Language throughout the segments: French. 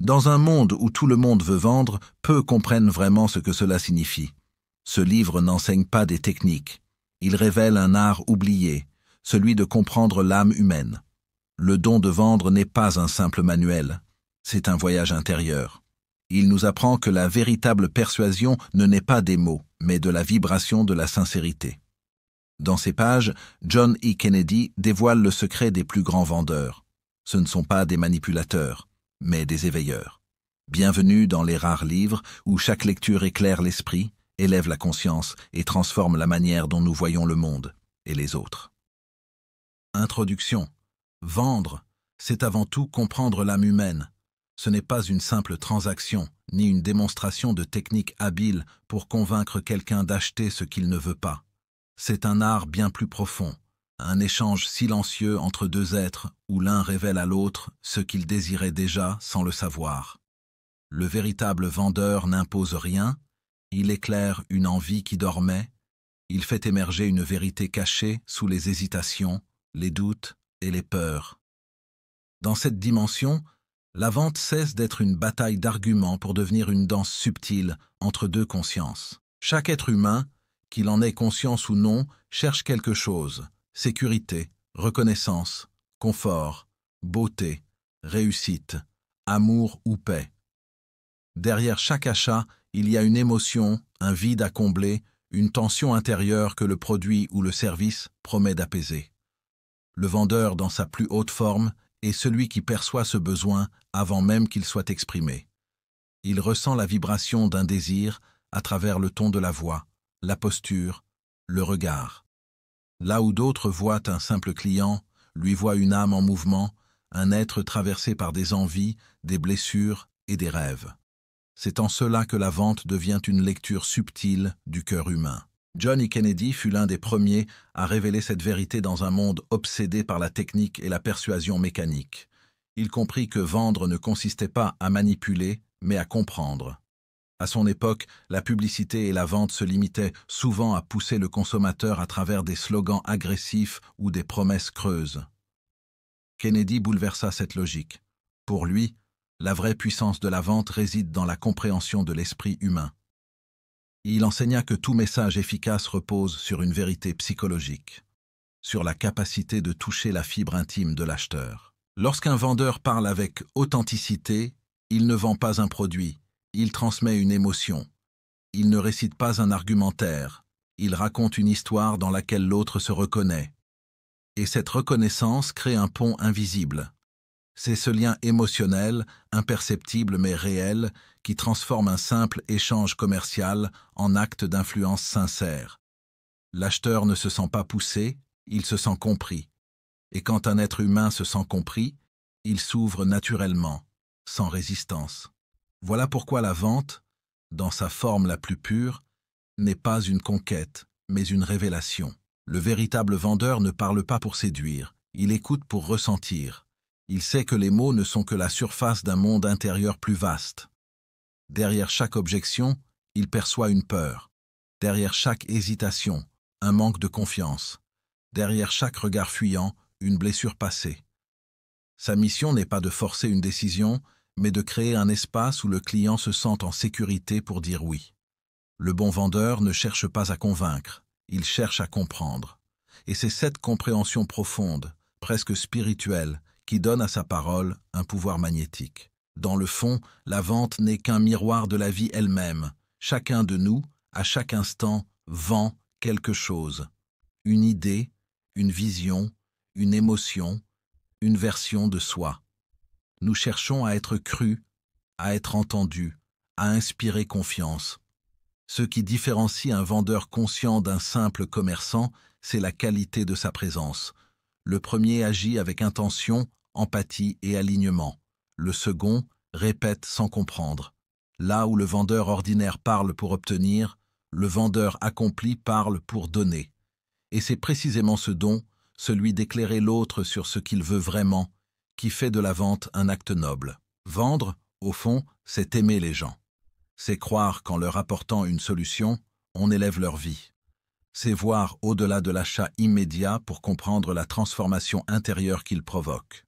Dans un monde où tout le monde veut vendre, peu comprennent vraiment ce que cela signifie. Ce livre n'enseigne pas des techniques. Il révèle un art oublié, celui de comprendre l'âme humaine. Le don de vendre n'est pas un simple manuel, c'est un voyage intérieur. Il nous apprend que la véritable persuasion ne naît pas des mots, mais de la vibration de la sincérité. Dans ces pages, John E. Kennedy dévoile le secret des plus grands vendeurs. Ce ne sont pas des manipulateurs, mais des éveilleurs. Bienvenue dans les rares livres où chaque lecture éclaire l'esprit, élève la conscience et transforme la manière dont nous voyons le monde et les autres. Introduction. Vendre, c'est avant tout comprendre l'âme humaine. Ce n'est pas une simple transaction, ni une démonstration de technique habile pour convaincre quelqu'un d'acheter ce qu'il ne veut pas. C'est un art bien plus profond, un échange silencieux entre deux êtres où l'un révèle à l'autre ce qu'il désirait déjà sans le savoir. Le véritable vendeur n'impose rien, il éclaire une envie qui dormait, il fait émerger une vérité cachée sous les hésitations, les doutes et les peurs. Dans cette dimension, la vente cesse d'être une bataille d'arguments pour devenir une danse subtile entre deux consciences. Chaque être humain, qu'il en ait conscience ou non, cherche quelque chose: sécurité, reconnaissance, confort, beauté, réussite, amour ou paix. Derrière chaque achat, il y a une émotion, un vide à combler, une tension intérieure que le produit ou le service promet d'apaiser. Le vendeur, dans sa plus haute forme, est celui qui perçoit ce besoin avant même qu'il soit exprimé. Il ressent la vibration d'un désir à travers le ton de la voix, la posture, le regard. Là où d'autres voient un simple client, lui voient une âme en mouvement, un être traversé par des envies, des blessures et des rêves. C'est en cela que la vente devient une lecture subtile du cœur humain. John E. Kennedy fut l'un des premiers à révéler cette vérité dans un monde obsédé par la technique et la persuasion mécanique. Il comprit que vendre ne consistait pas à manipuler, mais à comprendre. À son époque, la publicité et la vente se limitaient souvent à pousser le consommateur à travers des slogans agressifs ou des promesses creuses. Kennedy bouleversa cette logique. Pour lui, la vraie puissance de la vente réside dans la compréhension de l'esprit humain. Il enseigna que tout message efficace repose sur une vérité psychologique, sur la capacité de toucher la fibre intime de l'acheteur. Lorsqu'un vendeur parle avec authenticité, il ne vend pas un produit, il transmet une émotion. Il ne récite pas un argumentaire, il raconte une histoire dans laquelle l'autre se reconnaît. Et cette reconnaissance crée un pont invisible. C'est ce lien émotionnel, imperceptible mais réel, qui transforme un simple échange commercial en acte d'influence sincère. L'acheteur ne se sent pas poussé, il se sent compris. Et quand un être humain se sent compris, il s'ouvre naturellement, sans résistance. Voilà pourquoi la vente, dans sa forme la plus pure, n'est pas une conquête, mais une révélation. Le véritable vendeur ne parle pas pour séduire, il écoute pour ressentir. Il sait que les mots ne sont que la surface d'un monde intérieur plus vaste. Derrière chaque objection, il perçoit une peur. Derrière chaque hésitation, un manque de confiance. Derrière chaque regard fuyant, une blessure passée. Sa mission n'est pas de forcer une décision, mais de créer un espace où le client se sente en sécurité pour dire oui. Le bon vendeur ne cherche pas à convaincre, il cherche à comprendre. Et c'est cette compréhension profonde, presque spirituelle, qui donne à sa parole un pouvoir magnétique. Dans le fond, la vente n'est qu'un miroir de la vie elle-même. Chacun de nous, à chaque instant, vend quelque chose. Une idée, une vision, une émotion, une version de soi. Nous cherchons à être crus, à être entendus, à inspirer confiance. Ce qui différencie un vendeur conscient d'un simple commerçant, c'est la qualité de sa présence. Le premier agit avec intention, empathie et alignement. Le second répète sans comprendre. Là où le vendeur ordinaire parle pour obtenir, le vendeur accompli parle pour donner. Et c'est précisément ce don, celui d'éclairer l'autre sur ce qu'il veut vraiment, qui fait de la vente un acte noble. Vendre, au fond, c'est aimer les gens. C'est croire qu'en leur apportant une solution, on élève leur vie. C'est voir au-delà de l'achat immédiat pour comprendre la transformation intérieure qu'il provoque.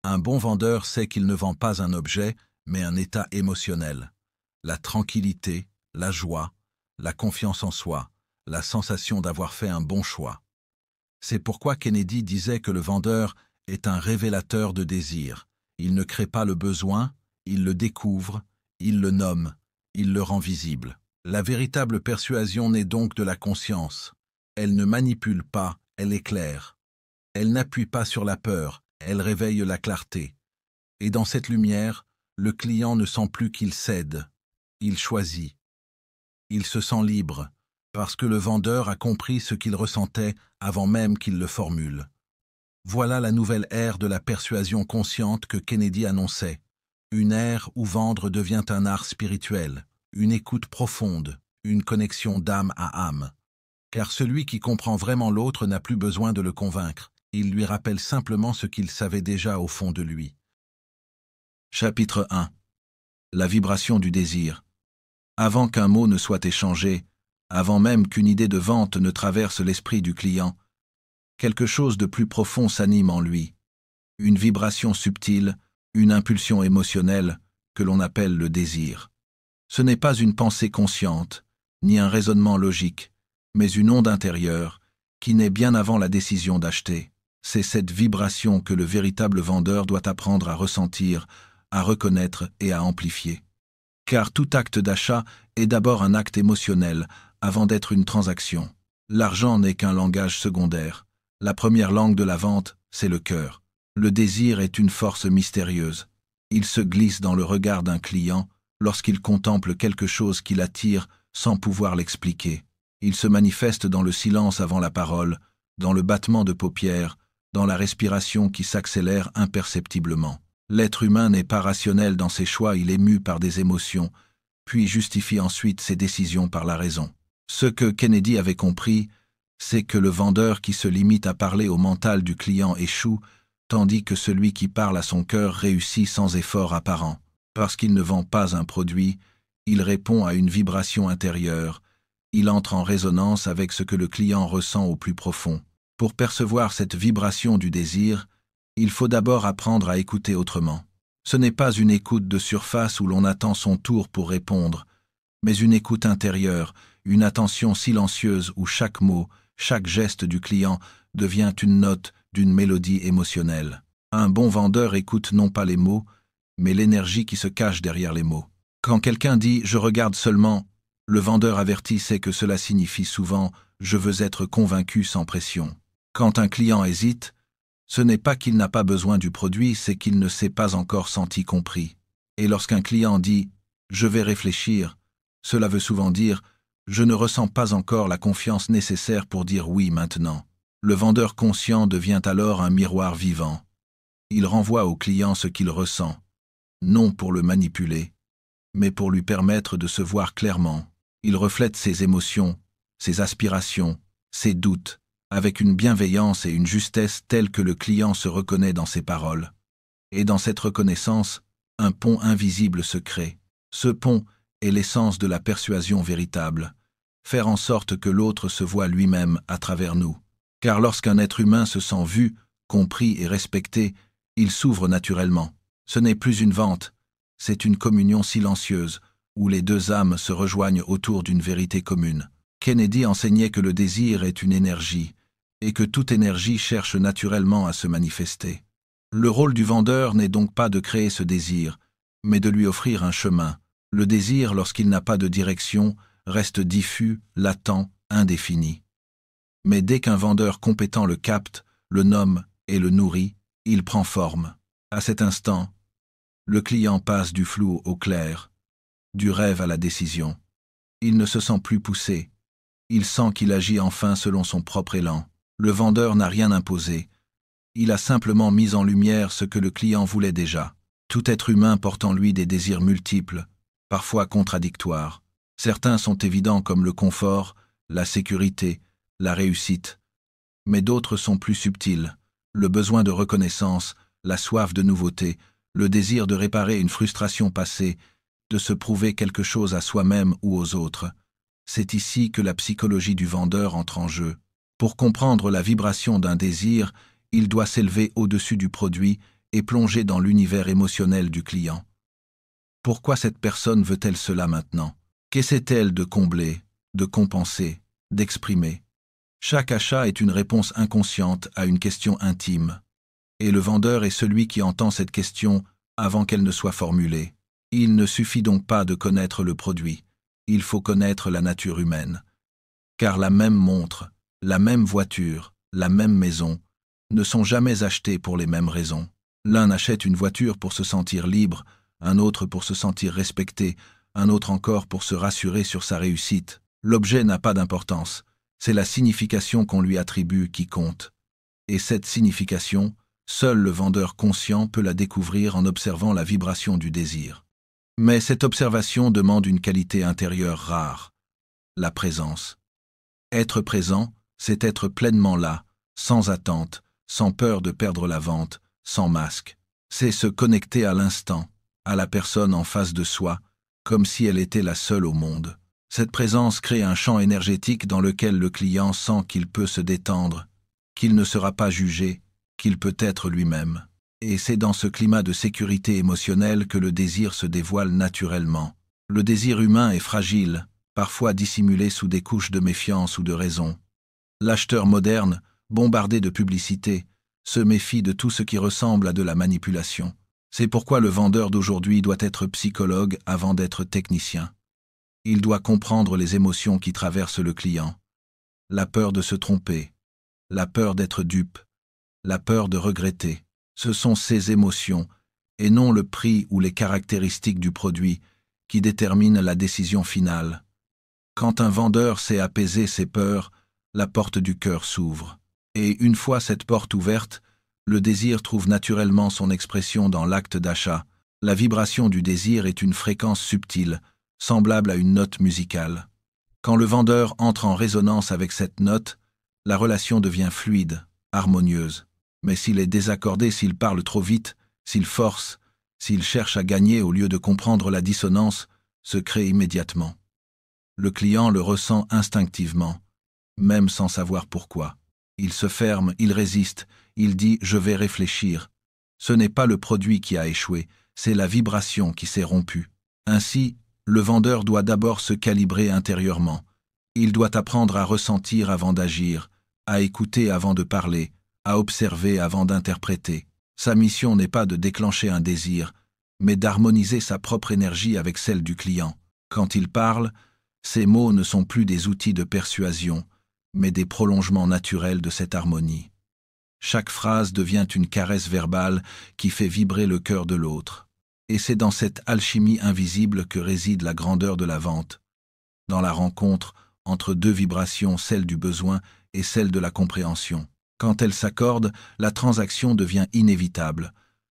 Un bon vendeur sait qu'il ne vend pas un objet, mais un état émotionnel. La tranquillité, la joie, la confiance en soi, la sensation d'avoir fait un bon choix. C'est pourquoi Kennedy disait que le vendeur est un révélateur de désir. Il ne crée pas le besoin, il le découvre, il le nomme, il le rend visible. La véritable persuasion naît donc de la conscience. Elle ne manipule pas, elle éclaire. Elle n'appuie pas sur la peur, elle réveille la clarté. Et dans cette lumière, le client ne sent plus qu'il cède. Il choisit. Il se sent libre, parce que le vendeur a compris ce qu'il ressentait avant même qu'il le formule. Voilà la nouvelle ère de la persuasion consciente que Kennedy annonçait. Une ère où vendre devient un art spirituel, une écoute profonde, une connexion d'âme à âme. Car celui qui comprend vraiment l'autre n'a plus besoin de le convaincre. Il lui rappelle simplement ce qu'il savait déjà au fond de lui. Chapitre 1. La vibration du désir. Avant qu'un mot ne soit échangé, avant même qu'une idée de vente ne traverse l'esprit du client, quelque chose de plus profond s'anime en lui. Une vibration subtile, une impulsion émotionnelle que l'on appelle le désir. Ce n'est pas une pensée consciente, ni un raisonnement logique, mais une onde intérieure qui naît bien avant la décision d'acheter. C'est cette vibration que le véritable vendeur doit apprendre à ressentir, à reconnaître et à amplifier. Car tout acte d'achat est d'abord un acte émotionnel avant d'être une transaction. L'argent n'est qu'un langage secondaire. La première langue de la vente, c'est le cœur. Le désir est une force mystérieuse. Il se glisse dans le regard d'un client lorsqu'il contemple quelque chose qui l'attire sans pouvoir l'expliquer. Il se manifeste dans le silence avant la parole, dans le battement de paupières, dans la respiration qui s'accélère imperceptiblement. L'être humain n'est pas rationnel dans ses choix, il est mu par des émotions, puis justifie ensuite ses décisions par la raison. Ce que Kennedy avait compris, c'est que le vendeur qui se limite à parler au mental du client échoue, tandis que celui qui parle à son cœur réussit sans effort apparent. Parce qu'il ne vend pas un produit, il répond à une vibration intérieure, il entre en résonance avec ce que le client ressent au plus profond. Pour percevoir cette vibration du désir, il faut d'abord apprendre à écouter autrement. Ce n'est pas une écoute de surface où l'on attend son tour pour répondre, mais une écoute intérieure, une attention silencieuse où chaque mot, chaque geste du client devient une note d'une mélodie émotionnelle. Un bon vendeur écoute non pas les mots, mais l'énergie qui se cache derrière les mots. Quand quelqu'un dit « je regarde seulement », le vendeur averti sait que cela signifie souvent « je veux être convaincu sans pression ». Quand un client hésite, ce n'est pas qu'il n'a pas besoin du produit, c'est qu'il ne s'est pas encore senti compris. Et lorsqu'un client dit « je vais réfléchir », cela veut souvent dire « je ne ressens pas encore la confiance nécessaire pour dire oui maintenant ». Le vendeur conscient devient alors un miroir vivant. Il renvoie au client ce qu'il ressent, non pour le manipuler, mais pour lui permettre de se voir clairement. Il reflète ses émotions, ses aspirations, ses doutes, avec une bienveillance et une justesse telles que le client se reconnaît dans ses paroles. Et dans cette reconnaissance, un pont invisible se crée. Ce pont est l'essence de la persuasion véritable, faire en sorte que l'autre se voit lui-même à travers nous. Car lorsqu'un être humain se sent vu, compris et respecté, il s'ouvre naturellement. Ce n'est plus une vente, c'est une communion silencieuse, où les deux âmes se rejoignent autour d'une vérité commune. Kennedy enseignait que le désir est une énergie, et que toute énergie cherche naturellement à se manifester. Le rôle du vendeur n'est donc pas de créer ce désir, mais de lui offrir un chemin. Le désir, lorsqu'il n'a pas de direction, reste diffus, latent, indéfini. Mais dès qu'un vendeur compétent le capte, le nomme et le nourrit, il prend forme. À cet instant, le client passe du flou au clair, du rêve à la décision. Il ne se sent plus poussé. Il sent qu'il agit enfin selon son propre élan. Le vendeur n'a rien imposé. Il a simplement mis en lumière ce que le client voulait déjà. Tout être humain porte en lui des désirs multiples, parfois contradictoires. Certains sont évidents comme le confort, la sécurité, la réussite. Mais d'autres sont plus subtils. Le besoin de reconnaissance, la soif de nouveauté, le désir de réparer une frustration passée, de se prouver quelque chose à soi-même ou aux autres. C'est ici que la psychologie du vendeur entre en jeu. Pour comprendre la vibration d'un désir, il doit s'élever au-dessus du produit et plonger dans l'univers émotionnel du client. Pourquoi cette personne veut-elle cela maintenant? Qu'essaie-t-elle de combler, de compenser, d'exprimer? Chaque achat est une réponse inconsciente à une question intime. Et le vendeur est celui qui entend cette question avant qu'elle ne soit formulée. Il ne suffit donc pas de connaître le produit, il faut connaître la nature humaine. Car la même montre, la même voiture, la même maison ne sont jamais achetées pour les mêmes raisons. L'un achète une voiture pour se sentir libre, un autre pour se sentir respecté, un autre encore pour se rassurer sur sa réussite. L'objet n'a pas d'importance, c'est la signification qu'on lui attribue qui compte. Et cette signification, seul le vendeur conscient peut la découvrir en observant la vibration du désir. Mais cette observation demande une qualité intérieure rare, la présence. Être présent, c'est être pleinement là, sans attente, sans peur de perdre la vente, sans masque. C'est se connecter à l'instant, à la personne en face de soi, comme si elle était la seule au monde. Cette présence crée un champ énergétique dans lequel le client sent qu'il peut se détendre, qu'il ne sera pas jugé, qu'il peut être lui-même. Et c'est dans ce climat de sécurité émotionnelle que le désir se dévoile naturellement. Le désir humain est fragile, parfois dissimulé sous des couches de méfiance ou de raison. L'acheteur moderne, bombardé de publicité, se méfie de tout ce qui ressemble à de la manipulation. C'est pourquoi le vendeur d'aujourd'hui doit être psychologue avant d'être technicien. Il doit comprendre les émotions qui traversent le client. La peur de se tromper, la peur d'être dupe, la peur de regretter. Ce sont ces émotions, et non le prix ou les caractéristiques du produit, qui déterminent la décision finale. Quand un vendeur sait apaiser ses peurs, la porte du cœur s'ouvre. Et une fois cette porte ouverte, le désir trouve naturellement son expression dans l'acte d'achat. La vibration du désir est une fréquence subtile, semblable à une note musicale. Quand le vendeur entre en résonance avec cette note, la relation devient fluide, harmonieuse. Mais s'il est désaccordé, s'il parle trop vite, s'il force, s'il cherche à gagner au lieu de comprendre la dissonance, se crée immédiatement. Le client le ressent instinctivement, même sans savoir pourquoi. Il se ferme, il résiste, il dit « je vais réfléchir ». Ce n'est pas le produit qui a échoué, c'est la vibration qui s'est rompue. Ainsi, le vendeur doit d'abord se calibrer intérieurement. Il doit apprendre à ressentir avant d'agir, à écouter avant de parler, à observer avant d'interpréter. Sa mission n'est pas de déclencher un désir, mais d'harmoniser sa propre énergie avec celle du client. Quand il parle, ses mots ne sont plus des outils de persuasion, mais des prolongements naturels de cette harmonie. Chaque phrase devient une caresse verbale qui fait vibrer le cœur de l'autre. Et c'est dans cette alchimie invisible que réside la grandeur de la vente, dans la rencontre entre deux vibrations, celle du besoin et celle de la compréhension. Quand elles s'accordent, la transaction devient inévitable,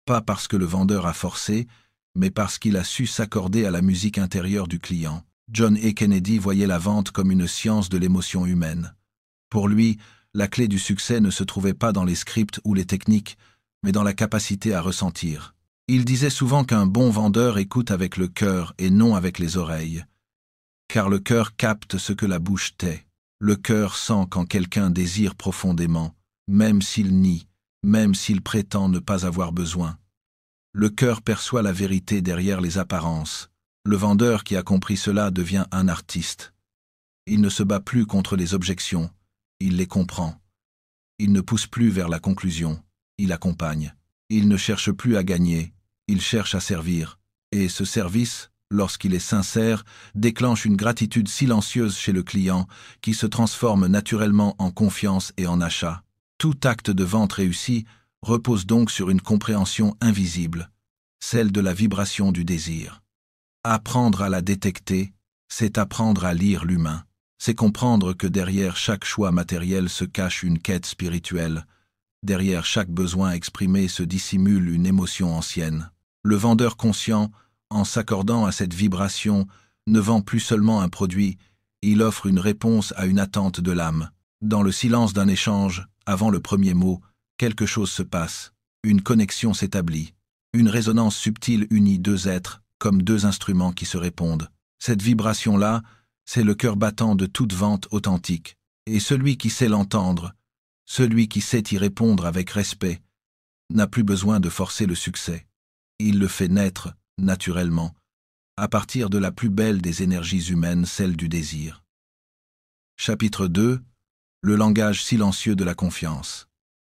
pas parce que le vendeur a forcé, mais parce qu'il a su s'accorder à la musique intérieure du client. John A. Kennedy voyait la vente comme une science de l'émotion humaine. Pour lui, la clé du succès ne se trouvait pas dans les scripts ou les techniques, mais dans la capacité à ressentir. Il disait souvent qu'un bon vendeur écoute avec le cœur et non avec les oreilles. Car le cœur capte ce que la bouche tait. Le cœur sent quand quelqu'un désire profondément, même s'il nie, même s'il prétend ne pas avoir besoin. Le cœur perçoit la vérité derrière les apparences. Le vendeur qui a compris cela devient un artiste. Il ne se bat plus contre les objections, il les comprend. Il ne pousse plus vers la conclusion, il accompagne. Il ne cherche plus à gagner, il cherche à servir. Et ce service, lorsqu'il est sincère, déclenche une gratitude silencieuse chez le client qui se transforme naturellement en confiance et en achat. Tout acte de vente réussi repose donc sur une compréhension invisible, celle de la vibration du désir. Apprendre à la détecter, c'est apprendre à lire l'humain. C'est comprendre que derrière chaque choix matériel se cache une quête spirituelle. Derrière chaque besoin exprimé se dissimule une émotion ancienne. Le vendeur conscient, en s'accordant à cette vibration, ne vend plus seulement un produit, il offre une réponse à une attente de l'âme. Dans le silence d'un échange, avant le premier mot, quelque chose se passe, une connexion s'établit. Une résonance subtile unit deux êtres, comme deux instruments qui se répondent. Cette vibration-là, c'est le cœur battant de toute vente authentique. Et celui qui sait l'entendre, celui qui sait y répondre avec respect, n'a plus besoin de forcer le succès. Il le fait naître, naturellement, à partir de la plus belle des énergies humaines, celle du désir. Chapitre 2. Le langage silencieux de la confiance.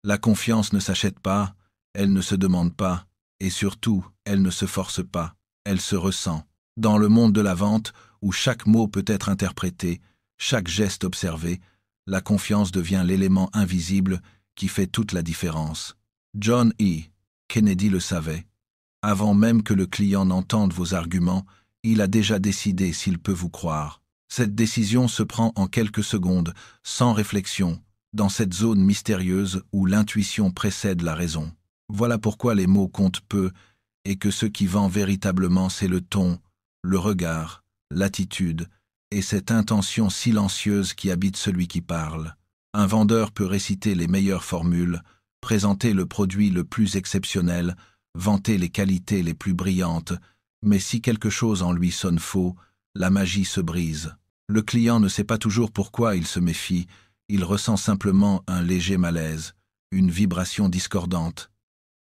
La confiance ne s'achète pas, elle ne se demande pas, et surtout, elle ne se force pas, elle se ressent. Dans le monde de la vente, où chaque mot peut être interprété, chaque geste observé, la confiance devient l'élément invisible qui fait toute la différence. John E. Kennedy le savait. Avant même que le client n'entende vos arguments, il a déjà décidé s'il peut vous croire. Cette décision se prend en quelques secondes, sans réflexion, dans cette zone mystérieuse où l'intuition précède la raison. Voilà pourquoi les mots comptent peu, et que ce qui vend véritablement, c'est le ton, le regard, l'attitude, et cette intention silencieuse qui habite celui qui parle. Un vendeur peut réciter les meilleures formules, présenter le produit le plus exceptionnel, vanter les qualités les plus brillantes, mais si quelque chose en lui sonne faux, la magie se brise. Le client ne sait pas toujours pourquoi il se méfie, il ressent simplement un léger malaise, une vibration discordante.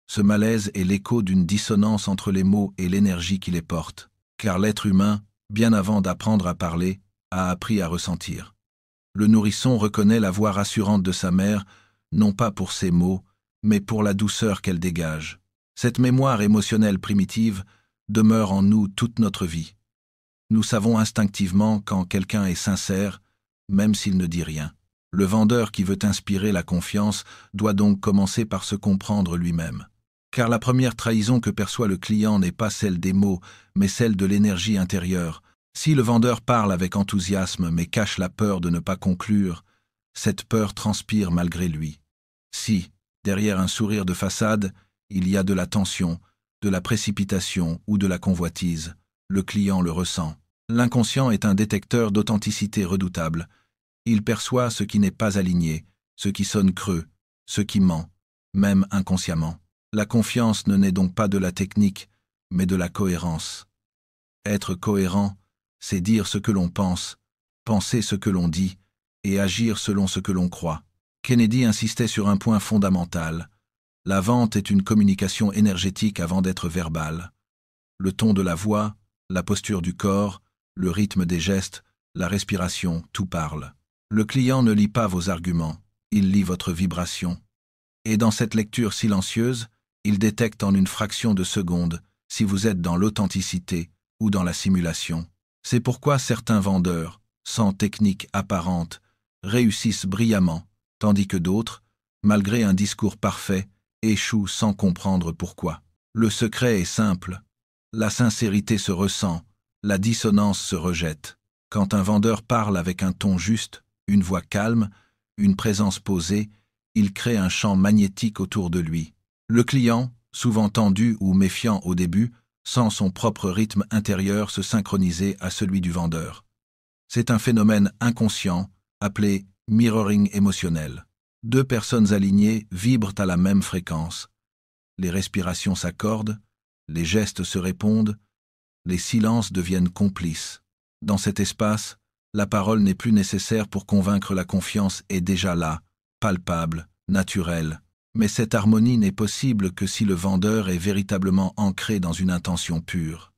Ce malaise est l'écho d'une dissonance entre les mots et l'énergie qui les porte, car l'être humain, bien avant d'apprendre à parler, a appris à ressentir. Le nourrisson reconnaît la voix rassurante de sa mère, non pas pour ses mots, mais pour la douceur qu'elle dégage. Cette mémoire émotionnelle primitive demeure en nous toute notre vie. Nous savons instinctivement quand quelqu'un est sincère, même s'il ne dit rien. Le vendeur qui veut inspirer la confiance doit donc commencer par se comprendre lui-même. Car la première trahison que perçoit le client n'est pas celle des mots, mais celle de l'énergie intérieure. Si le vendeur parle avec enthousiasme mais cache la peur de ne pas conclure, cette peur transpire malgré lui. Si, derrière un sourire de façade, il y a de la tension, de la précipitation ou de la convoitise, le client le ressent. L'inconscient est un détecteur d'authenticité redoutable. Il perçoit ce qui n'est pas aligné, ce qui sonne creux, ce qui ment, même inconsciemment. La confiance ne naît donc pas de la technique, mais de la cohérence. Être cohérent, c'est dire ce que l'on pense, penser ce que l'on dit, et agir selon ce que l'on croit. Kennedy insistait sur un point fondamental. La vente est une communication énergétique avant d'être verbale. Le ton de la voix, la posture du corps, le rythme des gestes, la respiration, tout parle. Le client ne lit pas vos arguments, il lit votre vibration. Et dans cette lecture silencieuse, il détecte en une fraction de seconde si vous êtes dans l'authenticité ou dans la simulation. C'est pourquoi certains vendeurs, sans technique apparente, réussissent brillamment, tandis que d'autres, malgré un discours parfait, échouent sans comprendre pourquoi. Le secret est simple. La sincérité se ressent, la dissonance se rejette. Quand un vendeur parle avec un ton juste, une voix calme, une présence posée, il crée un champ magnétique autour de lui. Le client, souvent tendu ou méfiant au début, sent son propre rythme intérieur se synchroniser à celui du vendeur. C'est un phénomène inconscient, appelé mirroring émotionnel. Deux personnes alignées vibrent à la même fréquence. Les respirations s'accordent, les gestes se répondent, les silences deviennent complices. Dans cet espace, la parole n'est plus nécessaire pour convaincre, la confiance est déjà là, palpable, naturelle. Mais cette harmonie n'est possible que si le vendeur est véritablement ancré dans une intention pure.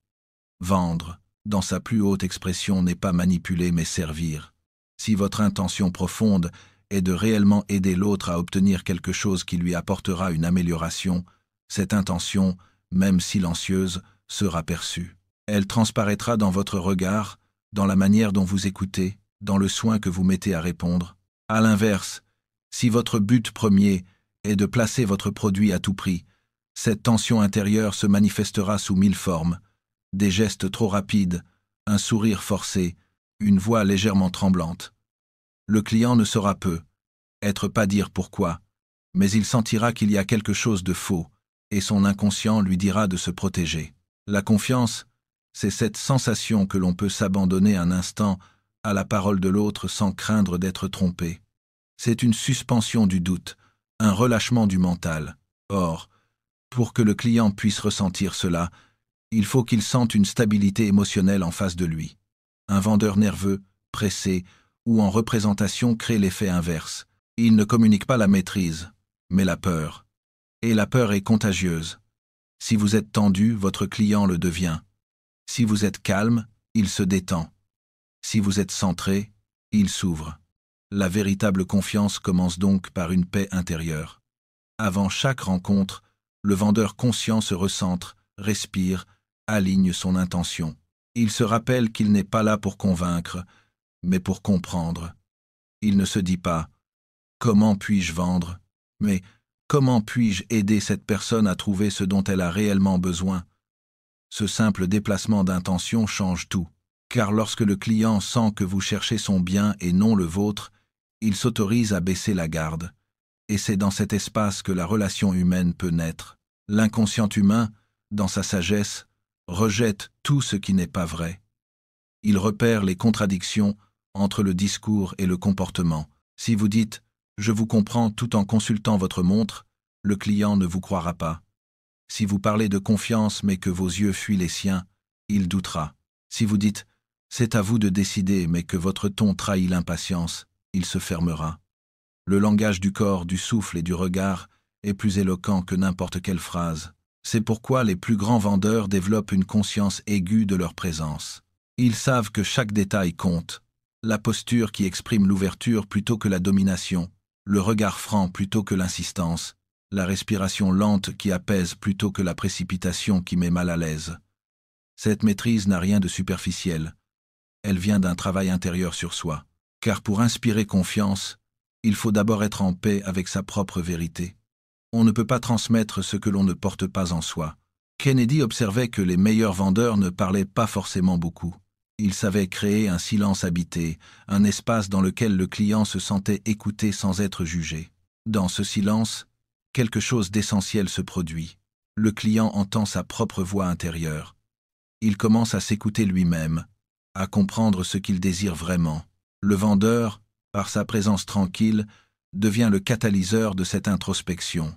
Vendre, dans sa plus haute expression, n'est pas manipuler mais servir. Si votre intention profonde est de réellement aider l'autre à obtenir quelque chose qui lui apportera une amélioration, cette intention, même silencieuse, sera perçue. Elle transparaîtra dans votre regard, dans la manière dont vous écoutez, dans le soin que vous mettez à répondre. À l'inverse, si votre but premier est de placer votre produit à tout prix, cette tension intérieure se manifestera sous 1000 formes. Des gestes trop rapides, un sourire forcé, une voix légèrement tremblante. Le client ne saura peu, pas dire pourquoi, mais il sentira qu'il y a quelque chose de faux, et son inconscient lui dira de se protéger. La confiance, c'est cette sensation que l'on peut s'abandonner un instant à la parole de l'autre sans craindre d'être trompé. C'est une suspension du doute, un relâchement du mental. Or, pour que le client puisse ressentir cela, il faut qu'il sente une stabilité émotionnelle en face de lui. Un vendeur nerveux, pressé ou en représentation crée l'effet inverse. Il ne communique pas la maîtrise, mais la peur. Et la peur est contagieuse. Si vous êtes tendu, votre client le devient. Si vous êtes calme, il se détend. Si vous êtes centré, il s'ouvre. La véritable confiance commence donc par une paix intérieure. Avant chaque rencontre, le vendeur conscient se recentre, respire, aligne son intention. Il se rappelle qu'il n'est pas là pour convaincre, mais pour comprendre. Il ne se dit pas « Comment puis-je vendre ?» mais « Comment puis-je aider cette personne à trouver ce dont elle a réellement besoin ?» Ce simple déplacement d'intention change tout, car lorsque le client sent que vous cherchez son bien et non le vôtre, il s'autorise à baisser la garde. Et c'est dans cet espace que la relation humaine peut naître. L'inconscient humain, dans sa sagesse, rejette tout ce qui n'est pas vrai. Il repère les contradictions entre le discours et le comportement. Si vous dites « je vous comprends » tout en consultant votre montre, le client ne vous croira pas. Si vous parlez de confiance mais que vos yeux fuient les siens, il doutera. Si vous dites « c'est à vous de décider » mais que votre ton trahit l'impatience, il se fermera. Le langage du corps, du souffle et du regard est plus éloquent que n'importe quelle phrase. C'est pourquoi les plus grands vendeurs développent une conscience aiguë de leur présence. Ils savent que chaque détail compte. La posture qui exprime l'ouverture plutôt que la domination, le regard franc plutôt que l'insistance, la respiration lente qui apaise plutôt que la précipitation qui met mal à l'aise. Cette maîtrise n'a rien de superficiel. Elle vient d'un travail intérieur sur soi. Car pour inspirer confiance, il faut d'abord être en paix avec sa propre vérité. On ne peut pas transmettre ce que l'on ne porte pas en soi. Kennedy observait que les meilleurs vendeurs ne parlaient pas forcément beaucoup. Ils savaient créer un silence habité, un espace dans lequel le client se sentait écouté sans être jugé. Dans ce silence, quelque chose d'essentiel se produit. Le client entend sa propre voix intérieure. Il commence à s'écouter lui-même, à comprendre ce qu'il désire vraiment. Le vendeur, par sa présence tranquille, devient le catalyseur de cette introspection.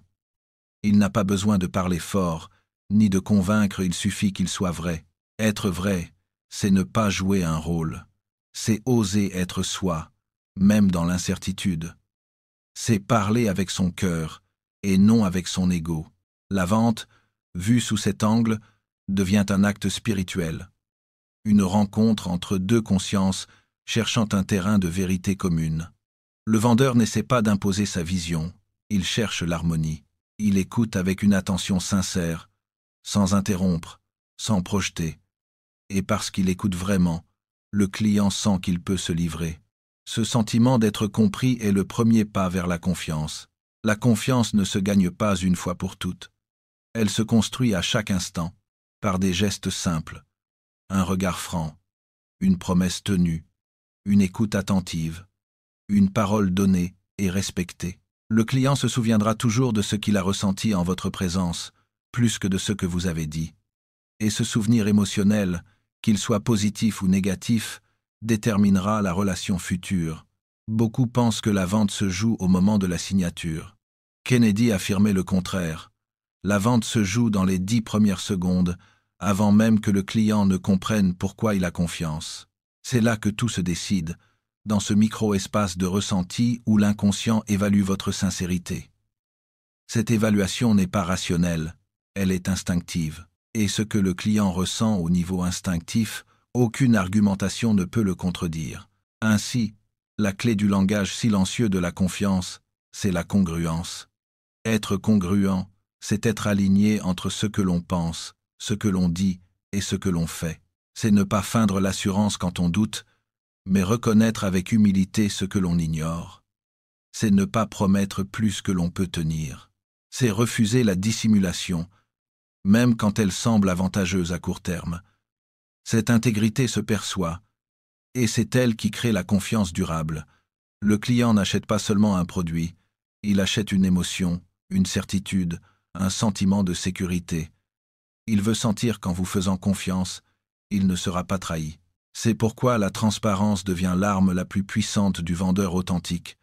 Il n'a pas besoin de parler fort, ni de convaincre, il suffit qu'il soit vrai. Être vrai, c'est ne pas jouer un rôle. C'est oser être soi, même dans l'incertitude. C'est parler avec son cœur, et non avec son ego. La vente, vue sous cet angle, devient un acte spirituel. Une rencontre entre deux consciences cherchant un terrain de vérité commune. Le vendeur n'essaie pas d'imposer sa vision, il cherche l'harmonie. Il écoute avec une attention sincère, sans interrompre, sans projeter. Et parce qu'il écoute vraiment, le client sent qu'il peut se livrer. Ce sentiment d'être compris est le premier pas vers la confiance. La confiance ne se gagne pas une fois pour toutes. Elle se construit à chaque instant, par des gestes simples, un regard franc, une promesse tenue, une écoute attentive, une parole donnée et respectée. Le client se souviendra toujours de ce qu'il a ressenti en votre présence, plus que de ce que vous avez dit. Et ce souvenir émotionnel, qu'il soit positif ou négatif, déterminera la relation future. Beaucoup pensent que la vente se joue au moment de la signature. Kennedy affirmait le contraire. La vente se joue dans les 10 premières secondes, avant même que le client ne comprenne pourquoi il a confiance. C'est là que tout se décide, dans ce micro-espace de ressenti où l'inconscient évalue votre sincérité. Cette évaluation n'est pas rationnelle, elle est instinctive. Et ce que le client ressent au niveau instinctif, aucune argumentation ne peut le contredire. Ainsi, la clé du langage silencieux de la confiance, c'est la congruence. Être congruent, c'est être aligné entre ce que l'on pense, ce que l'on dit et ce que l'on fait. C'est ne pas feindre l'assurance quand on doute, mais reconnaître avec humilité ce que l'on ignore. C'est ne pas promettre plus que l'on peut tenir. C'est refuser la dissimulation, même quand elle semble avantageuse à court terme. Cette intégrité se perçoit, et c'est elle qui crée la confiance durable. Le client n'achète pas seulement un produit, il achète une émotion, une certitude, un sentiment de sécurité. Il veut sentir qu'en vous faisant confiance, il ne sera pas trahi. C'est pourquoi la transparence devient l'arme la plus puissante du vendeur authentique.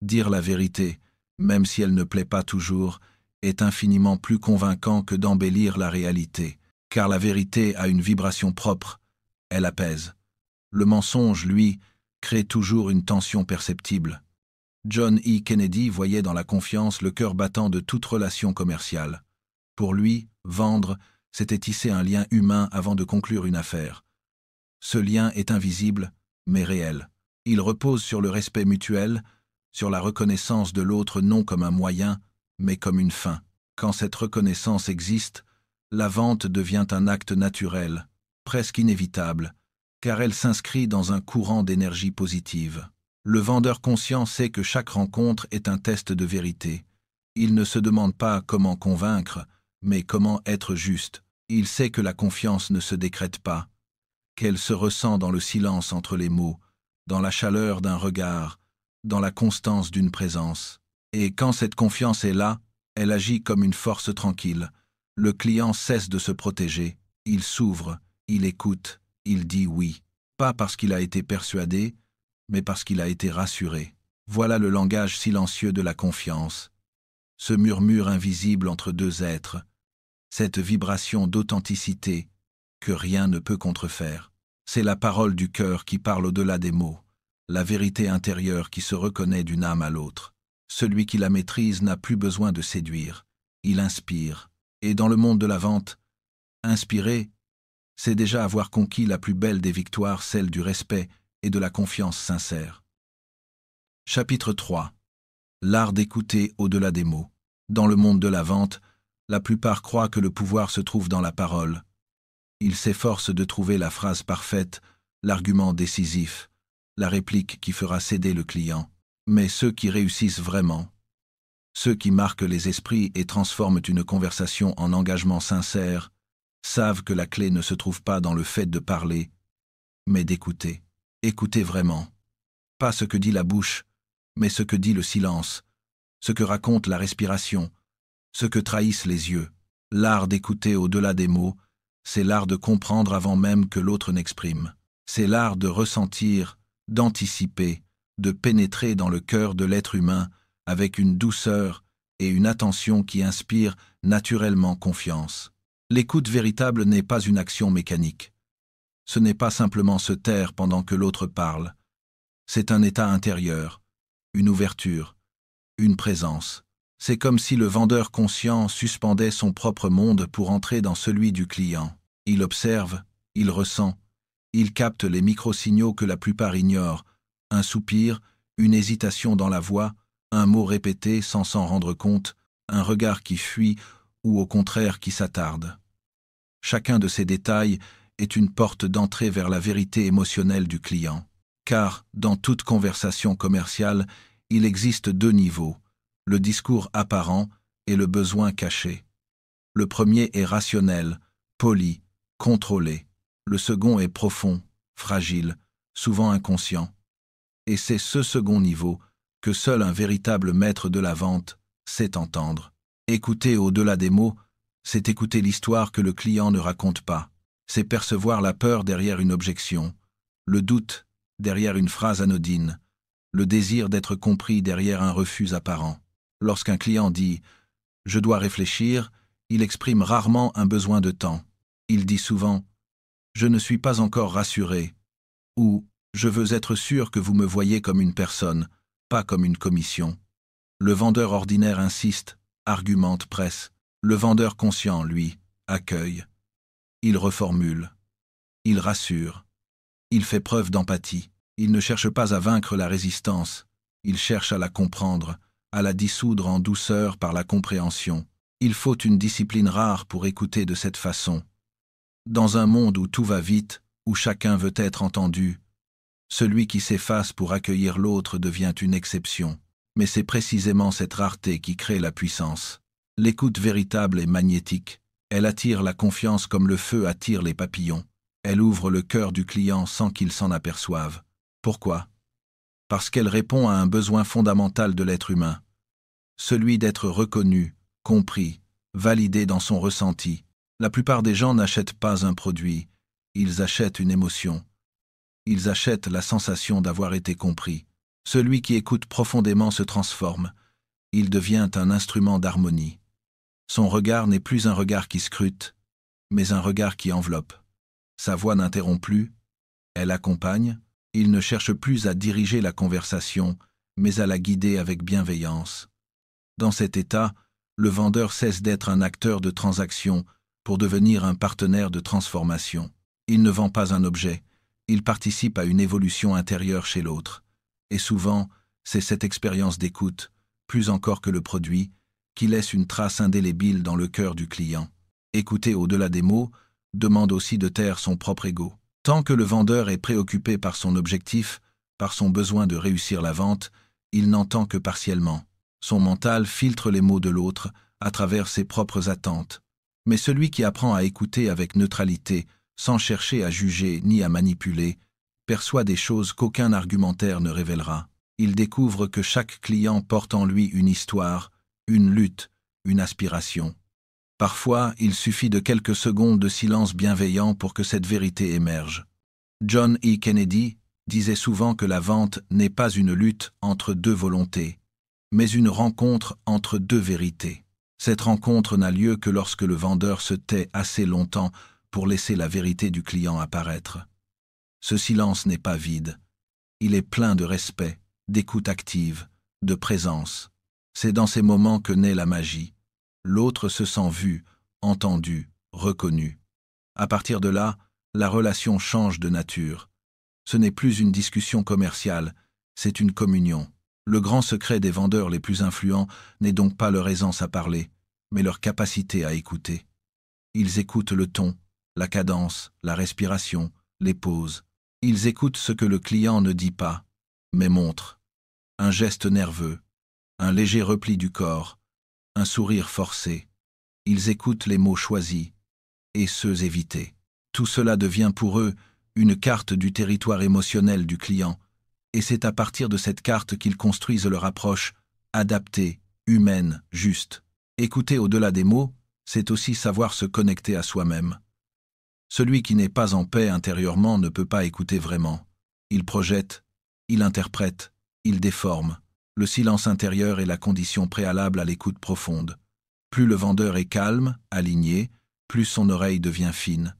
Dire la vérité, même si elle ne plaît pas toujours, est infiniment plus convaincant que d'embellir la réalité, car la vérité a une vibration propre, elle apaise. Le mensonge, lui, crée toujours une tension perceptible. John E. Kennedy voyait dans la confiance le cœur battant de toute relation commerciale. Pour lui, vendre, c'était tisser un lien humain avant de conclure une affaire. Ce lien est invisible, mais réel. Il repose sur le respect mutuel, sur la reconnaissance de l'autre non comme un moyen, mais comme une fin. Quand cette reconnaissance existe, la vente devient un acte naturel, presque inévitable, car elle s'inscrit dans un courant d'énergie positive. Le vendeur conscient sait que chaque rencontre est un test de vérité. Il ne se demande pas comment convaincre, mais comment être juste. Il sait que la confiance ne se décrète pas, qu'elle se ressent dans le silence entre les mots, dans la chaleur d'un regard, dans la constance d'une présence. Et quand cette confiance est là, elle agit comme une force tranquille. Le client cesse de se protéger, il s'ouvre, il écoute, il dit oui. Pas parce qu'il a été persuadé, mais parce qu'il a été rassuré. Voilà le langage silencieux de la confiance. Ce murmure invisible entre deux êtres, cette vibration d'authenticité que rien ne peut contrefaire. C'est la parole du cœur qui parle au-delà des mots, la vérité intérieure qui se reconnaît d'une âme à l'autre. Celui qui la maîtrise n'a plus besoin de séduire, il inspire. Et dans le monde de la vente, inspirer, c'est déjà avoir conquis la plus belle des victoires, celle du respect et de la confiance sincère. Chapitre 3. L'art d'écouter au-delà des mots. Dans le monde de la vente, la plupart croient que le pouvoir se trouve dans la parole. Ils s'efforcent de trouver la phrase parfaite, l'argument décisif, la réplique qui fera céder le client. Mais ceux qui réussissent vraiment, ceux qui marquent les esprits et transforment une conversation en engagement sincère, savent que la clé ne se trouve pas dans le fait de parler, mais d'écouter. Écouter vraiment. Pas ce que dit la bouche, mais ce que dit le silence, ce que raconte la respiration, ce que trahissent les yeux. L'art d'écouter au-delà des mots, c'est l'art de comprendre avant même que l'autre n'exprime. C'est l'art de ressentir, d'anticiper, de pénétrer dans le cœur de l'être humain avec une douceur et une attention qui inspirent naturellement confiance. L'écoute véritable n'est pas une action mécanique. Ce n'est pas simplement se taire pendant que l'autre parle. C'est un état intérieur, une ouverture, une présence. C'est comme si le vendeur conscient suspendait son propre monde pour entrer dans celui du client. Il observe, il ressent, il capte les micro-signaux que la plupart ignorent, un soupir, une hésitation dans la voix, un mot répété sans s'en rendre compte, un regard qui fuit ou au contraire qui s'attarde. Chacun de ces détails est une porte d'entrée vers la vérité émotionnelle du client. Car, dans toute conversation commerciale, il existe deux niveaux, le discours apparent et le besoin caché. Le premier est rationnel, poli, contrôlé. Le second est profond, fragile, souvent inconscient. Et c'est ce second niveau que seul un véritable maître de la vente sait entendre. Écouter au-delà des mots, c'est écouter l'histoire que le client ne raconte pas. C'est percevoir la peur derrière une objection, le doute derrière une phrase anodine, le désir d'être compris derrière un refus apparent. Lorsqu'un client dit « je dois réfléchir », il exprime rarement un besoin de temps. Il dit souvent « je ne suis pas encore rassuré » ou « je veux être sûr que vous me voyez comme une personne, pas comme une commission ». Le vendeur ordinaire insiste, argumente, presse. Le vendeur conscient, lui, accueille. Il reformule. Il rassure. Il fait preuve d'empathie. Il ne cherche pas à vaincre la résistance. Il cherche à la comprendre, à la dissoudre en douceur par la compréhension. Il faut une discipline rare pour écouter de cette façon. Dans un monde où tout va vite, où chacun veut être entendu, celui qui s'efface pour accueillir l'autre devient une exception. Mais c'est précisément cette rareté qui crée la puissance. L'écoute véritable est magnétique. Elle attire la confiance comme le feu attire les papillons. Elle ouvre le cœur du client sans qu'il s'en aperçoive. Pourquoi ? Parce qu'elle répond à un besoin fondamental de l'être humain. Celui d'être reconnu, compris, validé dans son ressenti. La plupart des gens n'achètent pas un produit, ils achètent une émotion. Ils achètent la sensation d'avoir été compris. Celui qui écoute profondément se transforme. Il devient un instrument d'harmonie. Son regard n'est plus un regard qui scrute, mais un regard qui enveloppe. Sa voix n'interrompt plus, elle accompagne. Il ne cherche plus à diriger la conversation, mais à la guider avec bienveillance. Dans cet état, le vendeur cesse d'être un acteur de transaction pour devenir un partenaire de transformation. Il ne vend pas un objet, il participe à une évolution intérieure chez l'autre. Et souvent, c'est cette expérience d'écoute, plus encore que le produit, qui laisse une trace indélébile dans le cœur du client. Écouter au-delà des mots demande aussi de taire son propre ego. Tant que le vendeur est préoccupé par son objectif, par son besoin de réussir la vente, il n'entend que partiellement. Son mental filtre les mots de l'autre à travers ses propres attentes. Mais celui qui apprend à écouter avec neutralité, sans chercher à juger ni à manipuler, perçoit des choses qu'aucun argumentaire ne révélera. Il découvre que chaque client porte en lui une histoire, une lutte, une aspiration. Parfois, il suffit de quelques secondes de silence bienveillant pour que cette vérité émerge. John E. Kennedy disait souvent que la vente n'est pas une lutte entre deux volontés, mais une rencontre entre deux vérités. Cette rencontre n'a lieu que lorsque le vendeur se tait assez longtemps pour laisser la vérité du client apparaître. Ce silence n'est pas vide. Il est plein de respect, d'écoute active, de présence. C'est dans ces moments que naît la magie. L'autre se sent vu, entendu, reconnu. À partir de là, la relation change de nature. Ce n'est plus une discussion commerciale, c'est une communion. Le grand secret des vendeurs les plus influents n'est donc pas leur aisance à parler, mais leur capacité à écouter. Ils écoutent le ton, la cadence, la respiration, les pauses. Ils écoutent ce que le client ne dit pas, mais montre. Un geste nerveux, un léger repli du corps, un sourire forcé. Ils écoutent les mots choisis et ceux évités. Tout cela devient pour eux une carte du territoire émotionnel du client, et c'est à partir de cette carte qu'ils construisent leur approche adaptée, humaine, juste. Écouter au-delà des mots, c'est aussi savoir se connecter à soi-même. Celui qui n'est pas en paix intérieurement ne peut pas écouter vraiment. Il projette, il interprète, il déforme. Le silence intérieur est la condition préalable à l'écoute profonde. Plus le vendeur est calme, aligné, plus son oreille devient fine.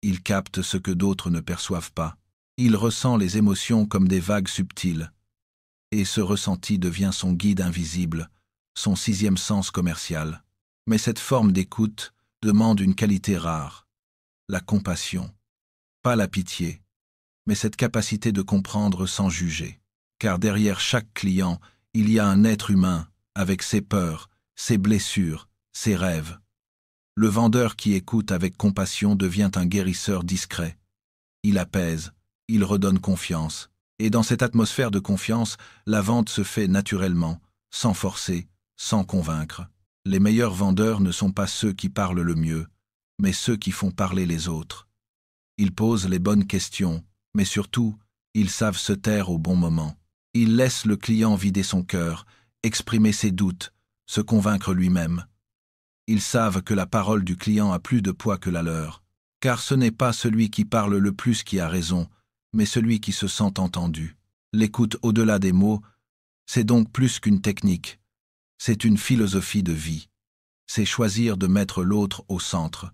Il capte ce que d'autres ne perçoivent pas. Il ressent les émotions comme des vagues subtiles. Et ce ressenti devient son guide invisible, son sixième sens commercial. Mais cette forme d'écoute demande une qualité rare, la compassion. Pas la pitié, mais cette capacité de comprendre sans juger. Car derrière chaque client, il y a un être humain, avec ses peurs, ses blessures, ses rêves. Le vendeur qui écoute avec compassion devient un guérisseur discret. Il apaise, il redonne confiance. Et dans cette atmosphère de confiance, la vente se fait naturellement, sans forcer, sans convaincre. Les meilleurs vendeurs ne sont pas ceux qui parlent le mieux, mais ceux qui font parler les autres. Ils posent les bonnes questions, mais surtout, ils savent se taire au bon moment. Ils laissent le client vider son cœur, exprimer ses doutes, se convaincre lui-même. Ils savent que la parole du client a plus de poids que la leur, car ce n'est pas celui qui parle le plus qui a raison, mais celui qui se sent entendu. L'écoute au-delà des mots, c'est donc plus qu'une technique, c'est une philosophie de vie. C'est choisir de mettre l'autre au centre.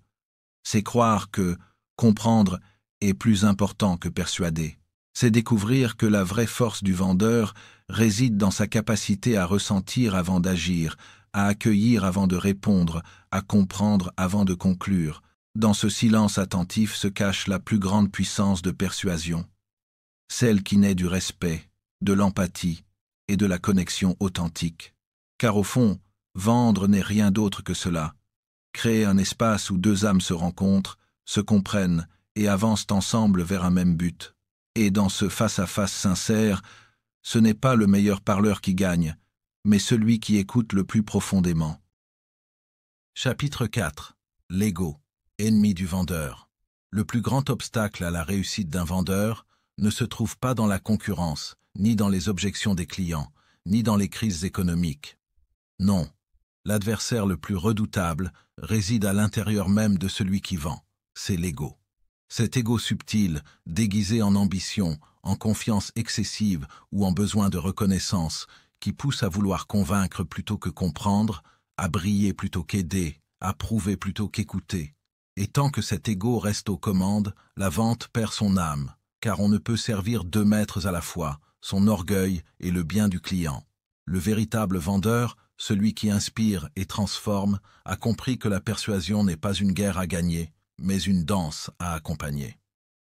C'est croire que comprendre est plus important que persuader. C'est découvrir que la vraie force du vendeur réside dans sa capacité à ressentir avant d'agir, à accueillir avant de répondre, à comprendre avant de conclure. Dans ce silence attentif se cache la plus grande puissance de persuasion, celle qui naît du respect, de l'empathie et de la connexion authentique. Car au fond, vendre n'est rien d'autre que cela. Créer un espace où deux âmes se rencontrent, se comprennent et avancent ensemble vers un même but. Et dans ce face-à-face sincère, ce n'est pas le meilleur parleur qui gagne, mais celui qui écoute le plus profondément. Chapitre 4. L'ego, ennemi du vendeur. Le plus grand obstacle à la réussite d'un vendeur ne se trouve pas dans la concurrence, ni dans les objections des clients, ni dans les crises économiques. Non, l'adversaire le plus redoutable réside à l'intérieur même de celui qui vend, c'est l'ego. Cet ego subtil, déguisé en ambition, en confiance excessive ou en besoin de reconnaissance, qui pousse à vouloir convaincre plutôt que comprendre, à briller plutôt qu'aider, à prouver plutôt qu'écouter. Et tant que cet ego reste aux commandes, la vente perd son âme, car on ne peut servir deux maîtres à la fois, son orgueil et le bien du client. Le véritable vendeur celui qui inspire et transforme, a compris que la persuasion n'est pas une guerre à gagner, mais une danse à accompagner.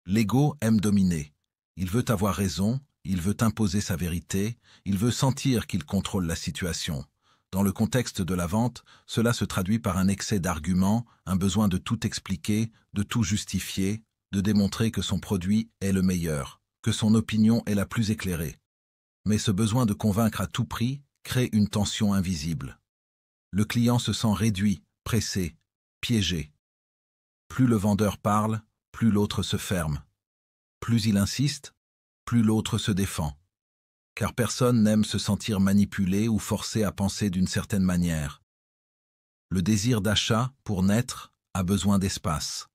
L'ego aime dominer. Il veut avoir raison, il veut imposer sa vérité, il veut sentir qu'il contrôle la situation. Dans le contexte de la vente, cela se traduit par un excès d'arguments, un besoin de tout expliquer, de tout justifier, de démontrer que son produit est le meilleur, que son opinion est la plus éclairée. Mais ce besoin de convaincre à tout prix crée une tension invisible. Le client se sent réduit, pressé, piégé. Plus le vendeur parle, plus l'autre se ferme. Plus il insiste, plus l'autre se défend. Car personne n'aime se sentir manipulé ou forcé à penser d'une certaine manière. Le désir d'achat, pour naître, a besoin d'espace.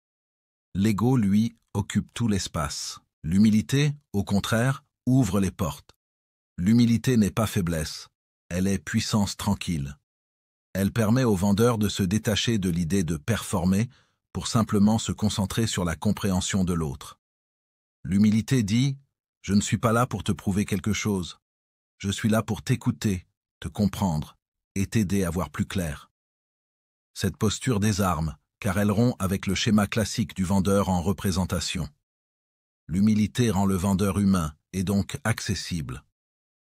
L'ego, lui, occupe tout l'espace. L'humilité, au contraire, ouvre les portes. L'humilité n'est pas faiblesse, elle est puissance tranquille. Elle permet au vendeur de se détacher de l'idée de performer pour simplement se concentrer sur la compréhension de l'autre. L'humilité dit « Je ne suis pas là pour te prouver quelque chose. Je suis là pour t'écouter, te comprendre et t'aider à voir plus clair. » Cette posture désarme, car elle rompt avec le schéma classique du vendeur en représentation. L'humilité rend le vendeur humain et donc accessible.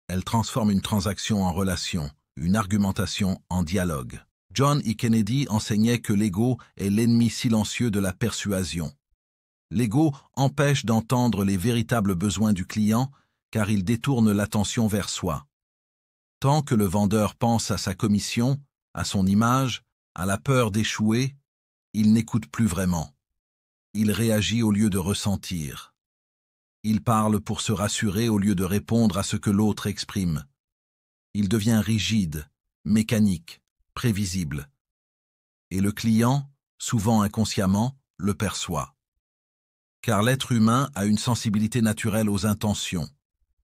Elle transforme une transaction en relation, une argumentation en dialogue. John E. Kennedy enseignait que l'ego est l'ennemi silencieux de la persuasion. L'ego empêche d'entendre les véritables besoins du client car il détourne l'attention vers soi. Tant que le vendeur pense à sa commission, à son image, à la peur d'échouer, il n'écoute plus vraiment. Il réagit au lieu de ressentir. Il parle pour se rassurer au lieu de répondre à ce que l'autre exprime. Il devient rigide, mécanique, prévisible. Et le client, souvent inconsciemment, le perçoit. Car l'être humain a une sensibilité naturelle aux intentions.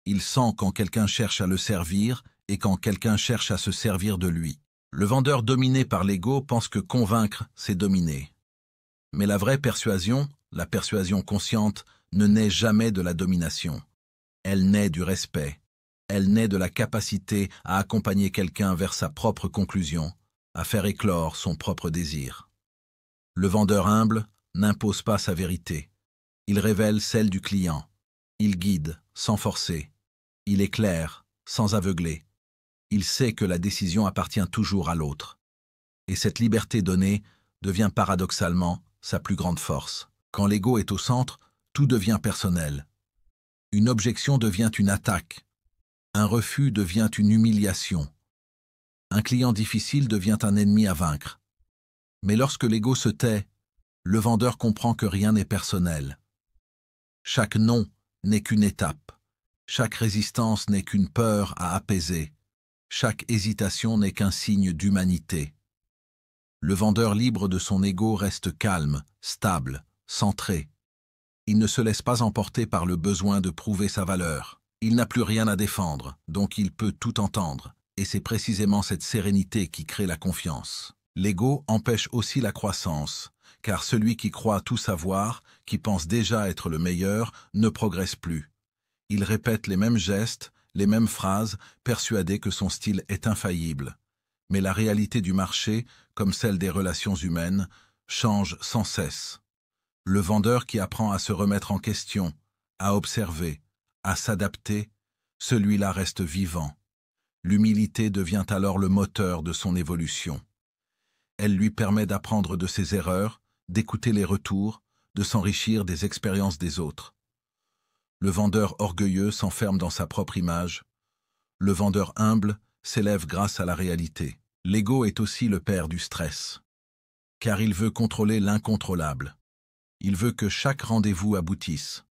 Il sent quand quelqu'un cherche à le servir et quand quelqu'un cherche à se servir de lui. Le vendeur dominé par l'ego pense que convaincre, c'est dominer. Mais la vraie persuasion, la persuasion consciente, ne naît jamais de la domination. Elle naît du respect. Elle naît de la capacité à accompagner quelqu'un vers sa propre conclusion, à faire éclore son propre désir. Le vendeur humble n'impose pas sa vérité. Il révèle celle du client. Il guide, sans forcer. Il éclaire, sans aveugler. Il sait que la décision appartient toujours à l'autre. Et cette liberté donnée devient paradoxalement sa plus grande force. Quand l'ego est au centre, tout devient personnel. Une objection devient une attaque. Un refus devient une humiliation. Un client difficile devient un ennemi à vaincre. Mais lorsque l'ego se tait, le vendeur comprend que rien n'est personnel. Chaque non n'est qu'une étape. Chaque résistance n'est qu'une peur à apaiser. Chaque hésitation n'est qu'un signe d'humanité. Le vendeur libre de son ego reste calme, stable, centré. Il ne se laisse pas emporter par le besoin de prouver sa valeur. Il n'a plus rien à défendre, donc il peut tout entendre. Et c'est précisément cette sérénité qui crée la confiance. L'ego empêche aussi la croissance, car celui qui croit tout savoir, qui pense déjà être le meilleur, ne progresse plus. Il répète les mêmes gestes, les mêmes phrases, persuadé que son style est infaillible. Mais la réalité du marché, comme celle des relations humaines, change sans cesse. Le vendeur qui apprend à se remettre en question, à observer, à s'adapter, celui-là reste vivant. L'humilité devient alors le moteur de son évolution. Elle lui permet d'apprendre de ses erreurs, d'écouter les retours, de s'enrichir des expériences des autres. Le vendeur orgueilleux s'enferme dans sa propre image. Le vendeur humble s'élève grâce à la réalité. L'ego est aussi le père du stress, car il veut contrôler l'incontrôlable. Il veut que chaque rendez-vous aboutisse,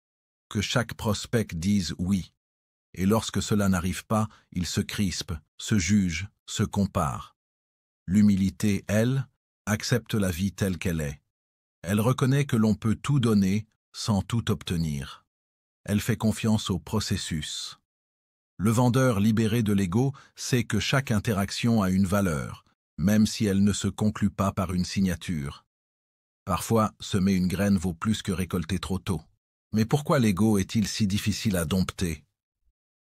que chaque prospect dise oui. Et lorsque cela n'arrive pas, il se crispe, se juge, se compare. L'humilité, elle, accepte la vie telle qu'elle est. Elle reconnaît que l'on peut tout donner sans tout obtenir. Elle fait confiance au processus. Le vendeur libéré de l'ego sait que chaque interaction a une valeur, même si elle ne se conclut pas par une signature. Parfois, semer une graine vaut plus que récolter trop tôt. Mais pourquoi l'ego est-il si difficile à dompter?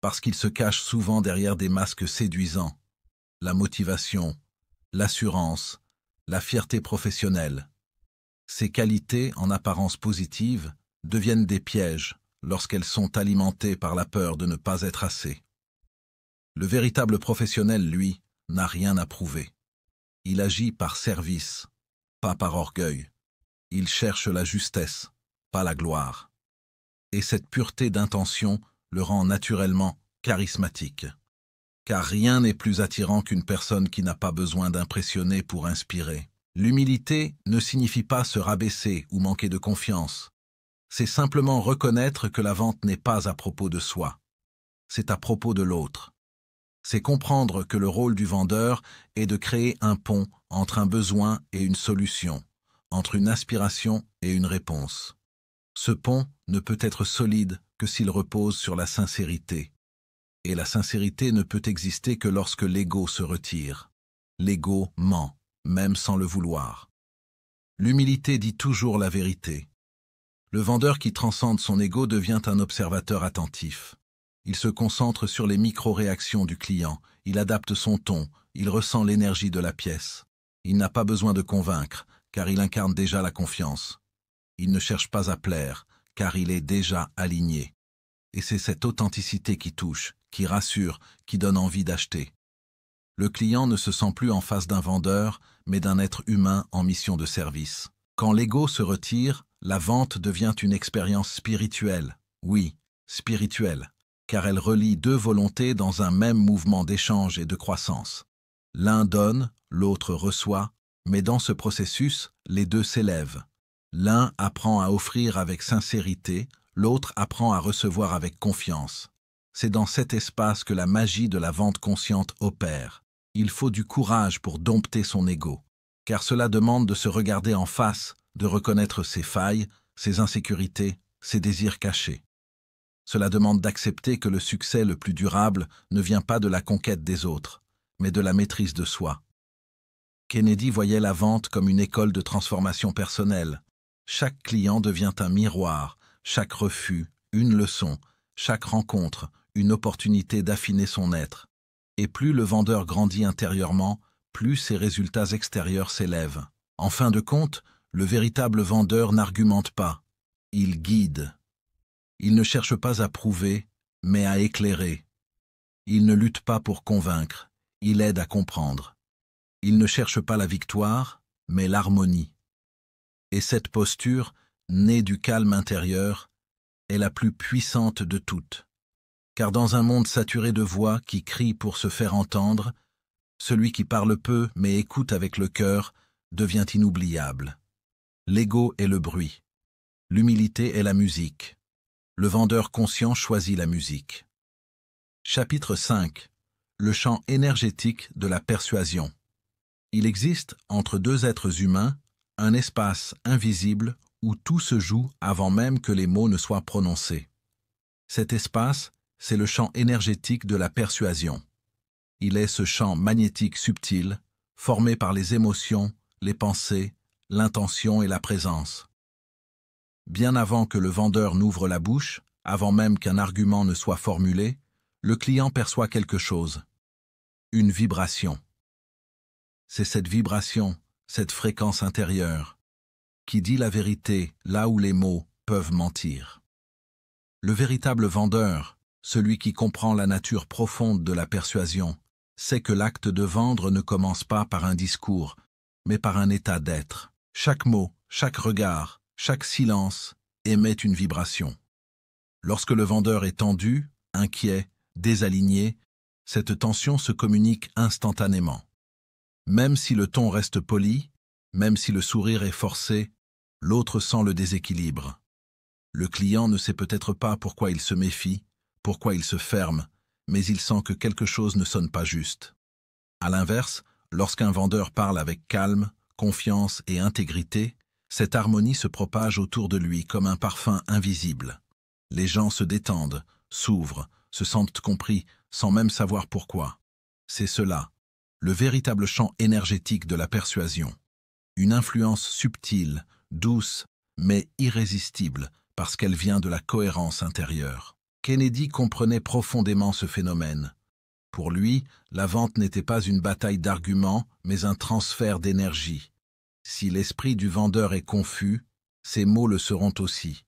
Parce qu'il se cache souvent derrière des masques séduisants. la motivation, l'assurance, la fierté professionnelle. Ces qualités, en apparence positives, deviennent des pièges lorsqu'elles sont alimentées par la peur de ne pas être assez. Le véritable professionnel, lui, n'a rien à prouver. Il agit par service, pas par orgueil. Il cherche la justesse, pas la gloire. Et cette pureté d'intention le rend naturellement charismatique. Car rien n'est plus attirant qu'une personne qui n'a pas besoin d'impressionner pour inspirer. L'humilité ne signifie pas se rabaisser ou manquer de confiance. C'est simplement reconnaître que la vente n'est pas à propos de soi. C'est à propos de l'autre. C'est comprendre que le rôle du vendeur est de créer un pont entre un besoin et une solution, entre une aspiration et une réponse. Ce pont ne peut être solide que s'il repose sur la sincérité. Et la sincérité ne peut exister que lorsque l'ego se retire. L'ego ment, même sans le vouloir. L'humilité dit toujours la vérité. Le vendeur qui transcende son ego devient un observateur attentif. Il se concentre sur les micro-réactions du client, il adapte son ton, il ressent l'énergie de la pièce. Il n'a pas besoin de convaincre, car il incarne déjà la confiance. Il ne cherche pas à plaire, car il est déjà aligné. Et c'est cette authenticité qui touche, qui rassure, qui donne envie d'acheter. Le client ne se sent plus en face d'un vendeur, mais d'un être humain en mission de service. Quand l'ego se retire, la vente devient une expérience spirituelle. Oui, spirituelle, car elle relie deux volontés dans un même mouvement d'échange et de croissance. L'un donne, l'autre reçoit, mais dans ce processus, les deux s'élèvent. L'un apprend à offrir avec sincérité, l'autre apprend à recevoir avec confiance. C'est dans cet espace que la magie de la vente consciente opère. Il faut du courage pour dompter son ego, car cela demande de se regarder en face, de reconnaître ses failles, ses insécurités, ses désirs cachés. Cela demande d'accepter que le succès le plus durable ne vient pas de la conquête des autres, mais de la maîtrise de soi. Kennedy voyait la vente comme une école de transformation personnelle. Chaque client devient un miroir, chaque refus, une leçon, chaque rencontre, une opportunité d'affiner son être. Et plus le vendeur grandit intérieurement, plus ses résultats extérieurs s'élèvent. En fin de compte, le véritable vendeur n'argumente pas, il guide. Il ne cherche pas à prouver, mais à éclairer. Il ne lutte pas pour convaincre, il aide à comprendre. Il ne cherche pas la victoire, mais l'harmonie. Et cette posture, née du calme intérieur, est la plus puissante de toutes. Car dans un monde saturé de voix qui crient pour se faire entendre, celui qui parle peu mais écoute avec le cœur devient inoubliable. L'ego est le bruit. L'humilité est la musique. Le vendeur conscient choisit la musique. Chapitre 5. Le champ énergétique de la persuasion. Il existe, entre deux êtres humains, un espace invisible où tout se joue avant même que les mots ne soient prononcés. Cet espace, c'est le champ énergétique de la persuasion. Il est ce champ magnétique subtil, formé par les émotions, les pensées, l'intention et la présence. Bien avant que le vendeur n'ouvre la bouche, avant même qu'un argument ne soit formulé, le client perçoit quelque chose. Une vibration. C'est cette vibration, cette fréquence intérieure, qui dit la vérité là où les mots peuvent mentir. Le véritable vendeur, celui qui comprend la nature profonde de la persuasion, sait que l'acte de vendre ne commence pas par un discours, mais par un état d'être. Chaque mot, chaque regard, chaque silence émet une vibration. Lorsque le vendeur est tendu, inquiet, désaligné, cette tension se communique instantanément. Même si le ton reste poli, même si le sourire est forcé, l'autre sent le déséquilibre. Le client ne sait peut-être pas pourquoi il se méfie, pourquoi il se ferme, mais il sent que quelque chose ne sonne pas juste. À l'inverse, lorsqu'un vendeur parle avec calme, confiance et intégrité, cette harmonie se propage autour de lui comme un parfum invisible. Les gens se détendent, s'ouvrent, se sentent compris, sans même savoir pourquoi. C'est cela, le véritable champ énergétique de la persuasion. Une influence subtile, douce, mais irrésistible, parce qu'elle vient de la cohérence intérieure. Kennedy comprenait profondément ce phénomène. Pour lui, la vente n'était pas une bataille d'arguments, mais un transfert d'énergie. Si l'esprit du vendeur est confus, ses mots le seront aussi.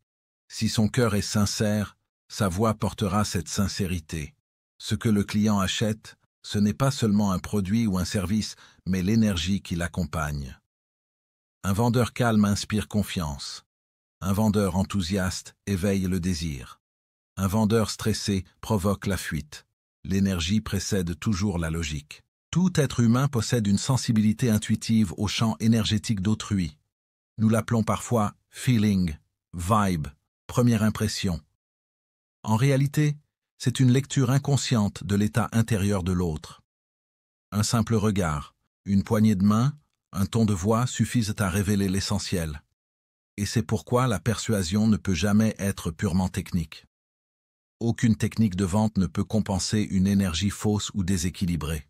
Si son cœur est sincère, sa voix portera cette sincérité. Ce que le client achète, ce n'est pas seulement un produit ou un service, mais l'énergie qui l'accompagne. Un vendeur calme inspire confiance. Un vendeur enthousiaste éveille le désir. Un vendeur stressé provoque la fuite. L'énergie précède toujours la logique. Tout être humain possède une sensibilité intuitive au champ énergétique d'autrui. Nous l'appelons parfois feeling, vibe, première impression. En réalité, c'est une lecture inconsciente de l'état intérieur de l'autre. Un simple regard, une poignée de main, un ton de voix suffisent à révéler l'essentiel. Et c'est pourquoi la persuasion ne peut jamais être purement technique. Aucune technique de vente ne peut compenser une énergie fausse ou déséquilibrée.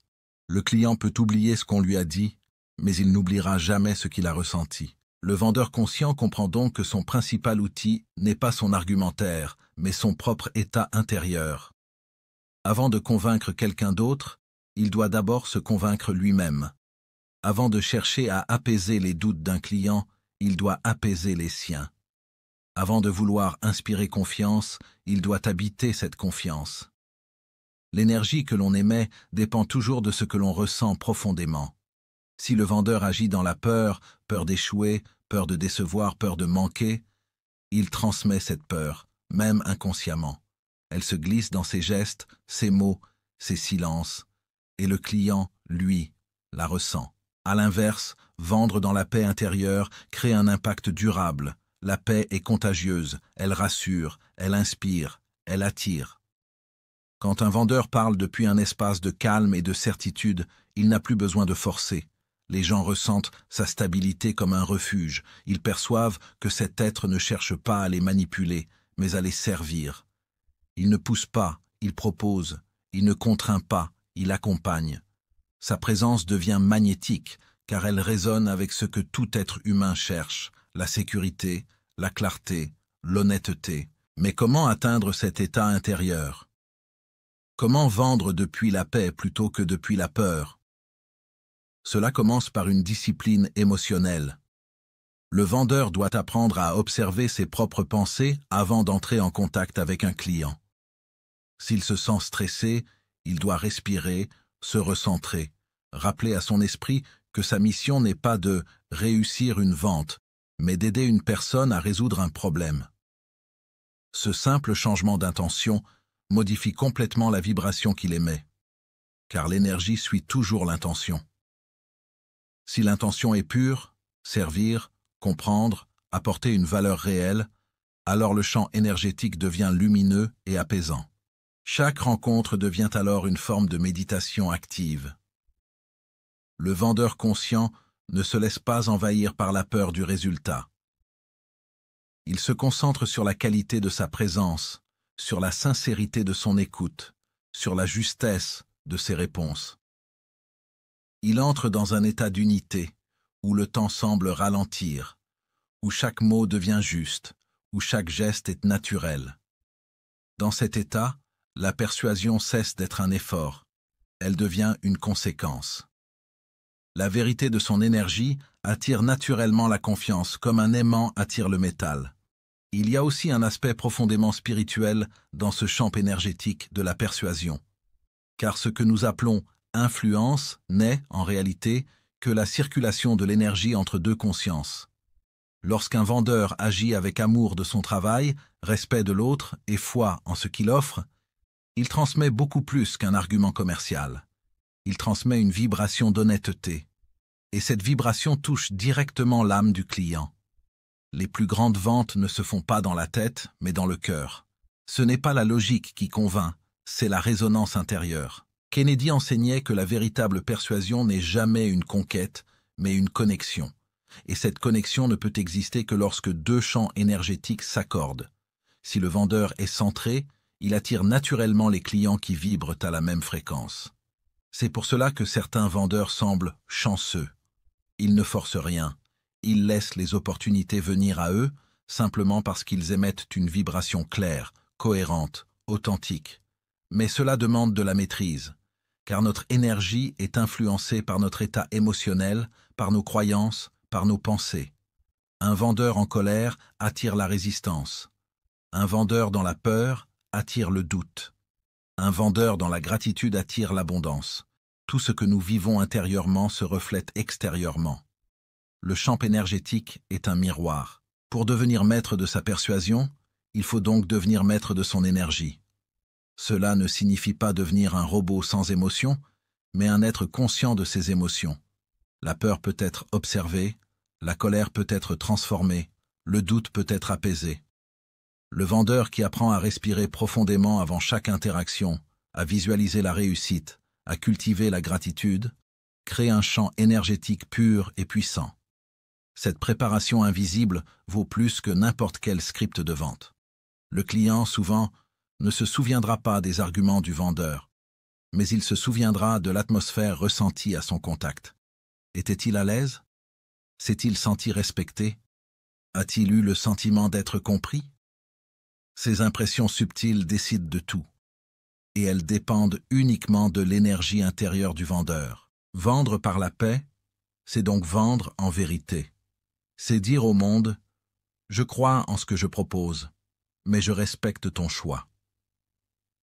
Le client peut oublier ce qu'on lui a dit, mais il n'oubliera jamais ce qu'il a ressenti. Le vendeur conscient comprend donc que son principal outil n'est pas son argumentaire, mais son propre état intérieur. Avant de convaincre quelqu'un d'autre, il doit d'abord se convaincre lui-même. Avant de chercher à apaiser les doutes d'un client, il doit apaiser les siens. Avant de vouloir inspirer confiance, il doit habiter cette confiance. L'énergie que l'on émet dépend toujours de ce que l'on ressent profondément. Si le vendeur agit dans la peur, peur d'échouer, peur de décevoir, peur de manquer, il transmet cette peur, même inconsciemment. Elle se glisse dans ses gestes, ses mots, ses silences, et le client, lui, la ressent. À l'inverse, vendre dans la paix intérieure crée un impact durable. La paix est contagieuse, elle rassure, elle inspire, elle attire. Quand un vendeur parle depuis un espace de calme et de certitude, il n'a plus besoin de forcer. Les gens ressentent sa stabilité comme un refuge. Ils perçoivent que cet être ne cherche pas à les manipuler, mais à les servir. Il ne pousse pas, il propose. Il ne contraint pas, il accompagne. Sa présence devient magnétique, car elle résonne avec ce que tout être humain cherche, la sécurité, la clarté, l'honnêteté. Mais comment atteindre cet état intérieur? Comment vendre depuis la paix plutôt que depuis la peur? Cela commence par une discipline émotionnelle. Le vendeur doit apprendre à observer ses propres pensées avant d'entrer en contact avec un client. S'il se sent stressé, il doit respirer, se recentrer, rappeler à son esprit que sa mission n'est pas de réussir une vente, mais d'aider une personne à résoudre un problème. Ce simple changement d'intention modifie complètement la vibration qu'il émet, car l'énergie suit toujours l'intention. Si l'intention est pure, servir, comprendre, apporter une valeur réelle, alors le champ énergétique devient lumineux et apaisant. Chaque rencontre devient alors une forme de méditation active. Le vendeur conscient ne se laisse pas envahir par la peur du résultat. Il se concentre sur la qualité de sa présence, sur la sincérité de son écoute, sur la justesse de ses réponses. Il entre dans un état d'unité, où le temps semble ralentir, où chaque mot devient juste, où chaque geste est naturel. Dans cet état, la persuasion cesse d'être un effort, elle devient une conséquence. La vérité de son énergie attire naturellement la confiance, comme un aimant attire le métal. Il y a aussi un aspect profondément spirituel dans ce champ énergétique de la persuasion. Car ce que nous appelons influence n'est, en réalité, que la circulation de l'énergie entre deux consciences. Lorsqu'un vendeur agit avec amour de son travail, respect de l'autre et foi en ce qu'il offre, il transmet beaucoup plus qu'un argument commercial. Il transmet une vibration d'honnêteté. Et cette vibration touche directement l'âme du client. Les plus grandes ventes ne se font pas dans la tête, mais dans le cœur. Ce n'est pas la logique qui convainc, c'est la résonance intérieure. Kennedy enseignait que la véritable persuasion n'est jamais une conquête, mais une connexion. Et cette connexion ne peut exister que lorsque deux champs énergétiques s'accordent. Si le vendeur est centré, il attire naturellement les clients qui vibrent à la même fréquence. C'est pour cela que certains vendeurs semblent chanceux. Ils ne forcent rien, ils laissent les opportunités venir à eux simplement parce qu'ils émettent une vibration claire, cohérente, authentique. Mais cela demande de la maîtrise. car notre énergie est influencée par notre état émotionnel, par nos croyances, par nos pensées. Un vendeur en colère attire la résistance. Un vendeur dans la peur attire le doute. Un vendeur dans la gratitude attire l'abondance. Tout ce que nous vivons intérieurement se reflète extérieurement. Le champ énergétique est un miroir. Pour devenir maître de sa persuasion, il faut donc devenir maître de son énergie. Cela ne signifie pas devenir un robot sans émotion, mais un être conscient de ses émotions. La peur peut être observée, la colère peut être transformée, le doute peut être apaisé. Le vendeur qui apprend à respirer profondément avant chaque interaction, à visualiser la réussite, à cultiver la gratitude, crée un champ énergétique pur et puissant. Cette préparation invisible vaut plus que n'importe quel script de vente. Le client, souvent, ne se souviendra pas des arguments du vendeur, mais il se souviendra de l'atmosphère ressentie à son contact. Était-il à l'aise? S'est-il senti respecté? A-t-il eu le sentiment d'être compris? Ces impressions subtiles décident de tout, et elles dépendent uniquement de l'énergie intérieure du vendeur. Vendre par la paix, c'est donc vendre en vérité. C'est dire au monde « Je crois en ce que je propose, mais je respecte ton choix ».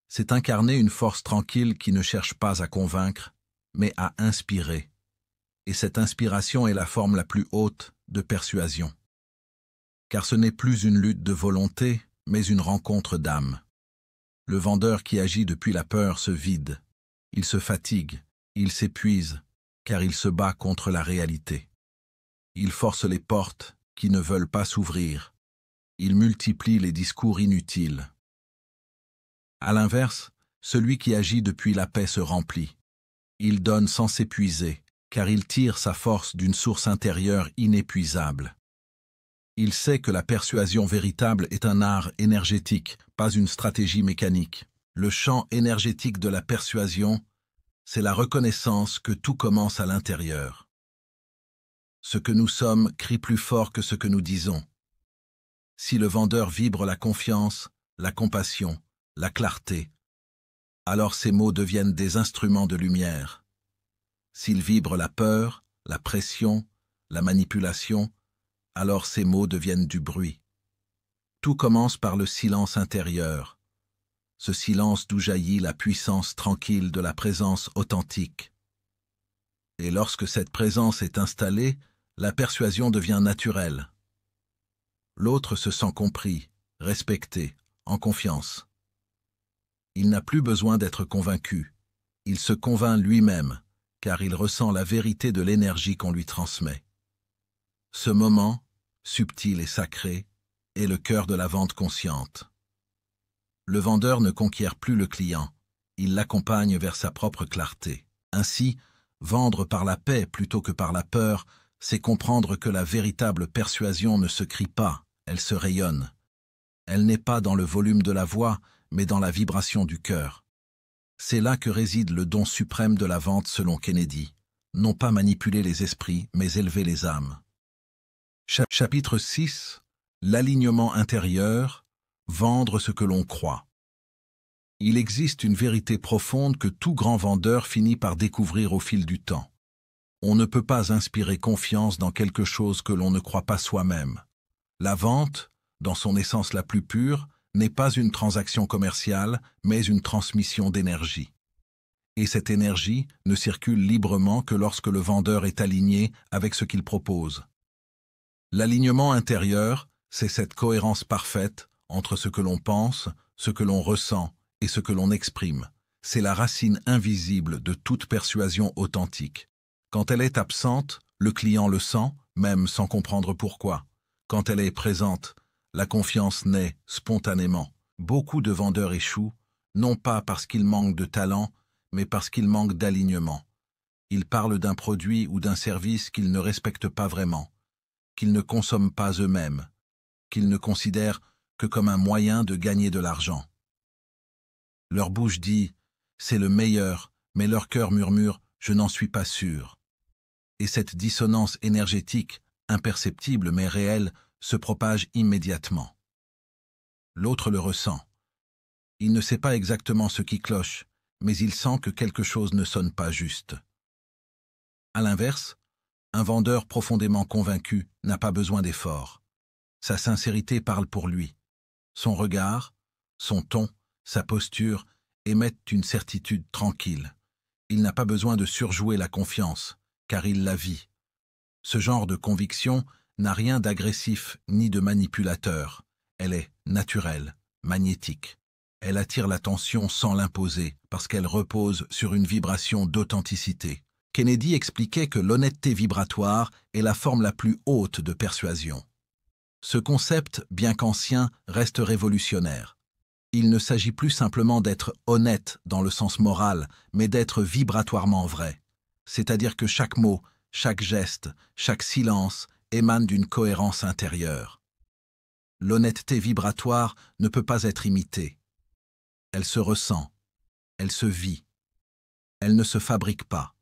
C'est incarner une force tranquille qui ne cherche pas à convaincre, mais à inspirer. Et cette inspiration est la forme la plus haute de persuasion. Car ce n'est plus une lutte de volonté, mais une rencontre d'âme. Le vendeur qui agit depuis la peur se vide, il se fatigue, il s'épuise, car il se bat contre la réalité. Il force les portes qui ne veulent pas s'ouvrir. Il multiplie les discours inutiles. À l'inverse, celui qui agit depuis la paix se remplit. Il donne sans s'épuiser, car il tire sa force d'une source intérieure inépuisable. Il sait que la persuasion véritable est un art énergétique, pas une stratégie mécanique. Le champ énergétique de la persuasion, c'est la reconnaissance que tout commence à l'intérieur. Ce que nous sommes crie plus fort que ce que nous disons. Si le vendeur vibre la confiance, la compassion, la clarté, alors ces mots deviennent des instruments de lumière. S'il vibre la peur, la pression, la manipulation, alors ces mots deviennent du bruit. Tout commence par le silence intérieur, ce silence d'où jaillit la puissance tranquille de la présence authentique. Et lorsque cette présence est installée, la persuasion devient naturelle. L'autre se sent compris, respecté, en confiance. Il n'a plus besoin d'être convaincu. Il se convainc lui-même, car il ressent la vérité de l'énergie qu'on lui transmet. Ce moment, subtil et sacré, est le cœur de la vente consciente. Le vendeur ne conquiert plus le client, il l'accompagne vers sa propre clarté. Ainsi, vendre par la paix plutôt que par la peur, c'est comprendre que la véritable persuasion ne se crie pas, elle se rayonne. Elle n'est pas dans le volume de la voix, mais dans la vibration du cœur. C'est là que réside le don suprême de la vente selon Kennedy. Non pas manipuler les esprits, mais élever les âmes. Chapitre 6. L'alignement intérieur, vendre ce que l'on croit. Il existe une vérité profonde que tout grand vendeur finit par découvrir au fil du temps. On ne peut pas inspirer confiance dans quelque chose que l'on ne croit pas soi-même. La vente, dans son essence la plus pure, n'est pas une transaction commerciale, mais une transmission d'énergie. Et cette énergie ne circule librement que lorsque le vendeur est aligné avec ce qu'il propose. L'alignement intérieur, c'est cette cohérence parfaite entre ce que l'on pense, ce que l'on ressent et ce que l'on exprime. C'est la racine invisible de toute persuasion authentique. Quand elle est absente, le client le sent, même sans comprendre pourquoi. Quand elle est présente, la confiance naît spontanément. Beaucoup de vendeurs échouent, non pas parce qu'ils manquent de talent, mais parce qu'ils manquent d'alignement. Ils parlent d'un produit ou d'un service qu'ils ne respectent pas vraiment, qu'ils ne consomment pas eux-mêmes, qu'ils ne considèrent que comme un moyen de gagner de l'argent. Leur bouche dit « c'est le meilleur », mais leur cœur murmure « je n'en suis pas sûr ». Et cette dissonance énergétique, imperceptible mais réelle, se propage immédiatement. L'autre le ressent. Il ne sait pas exactement ce qui cloche, mais il sent que quelque chose ne sonne pas juste. À l'inverse, un vendeur profondément convaincu n'a pas besoin d'efforts. Sa sincérité parle pour lui. Son regard, son ton, sa posture émettent une certitude tranquille. Il n'a pas besoin de surjouer la confiance, car il la vit. Ce genre de conviction n'a rien d'agressif ni de manipulateur. Elle est naturelle, magnétique. Elle attire l'attention sans l'imposer, parce qu'elle repose sur une vibration d'authenticité. Kennedy expliquait que l'honnêteté vibratoire est la forme la plus haute de persuasion. Ce concept, bien qu'ancien, reste révolutionnaire. Il ne s'agit plus simplement d'être honnête dans le sens moral, mais d'être vibratoirement vrai. C'est-à-dire que chaque mot, chaque geste, chaque silence émane d'une cohérence intérieure. L'honnêteté vibratoire ne peut pas être imitée. Elle se ressent, elle se vit, elle ne se fabrique pas.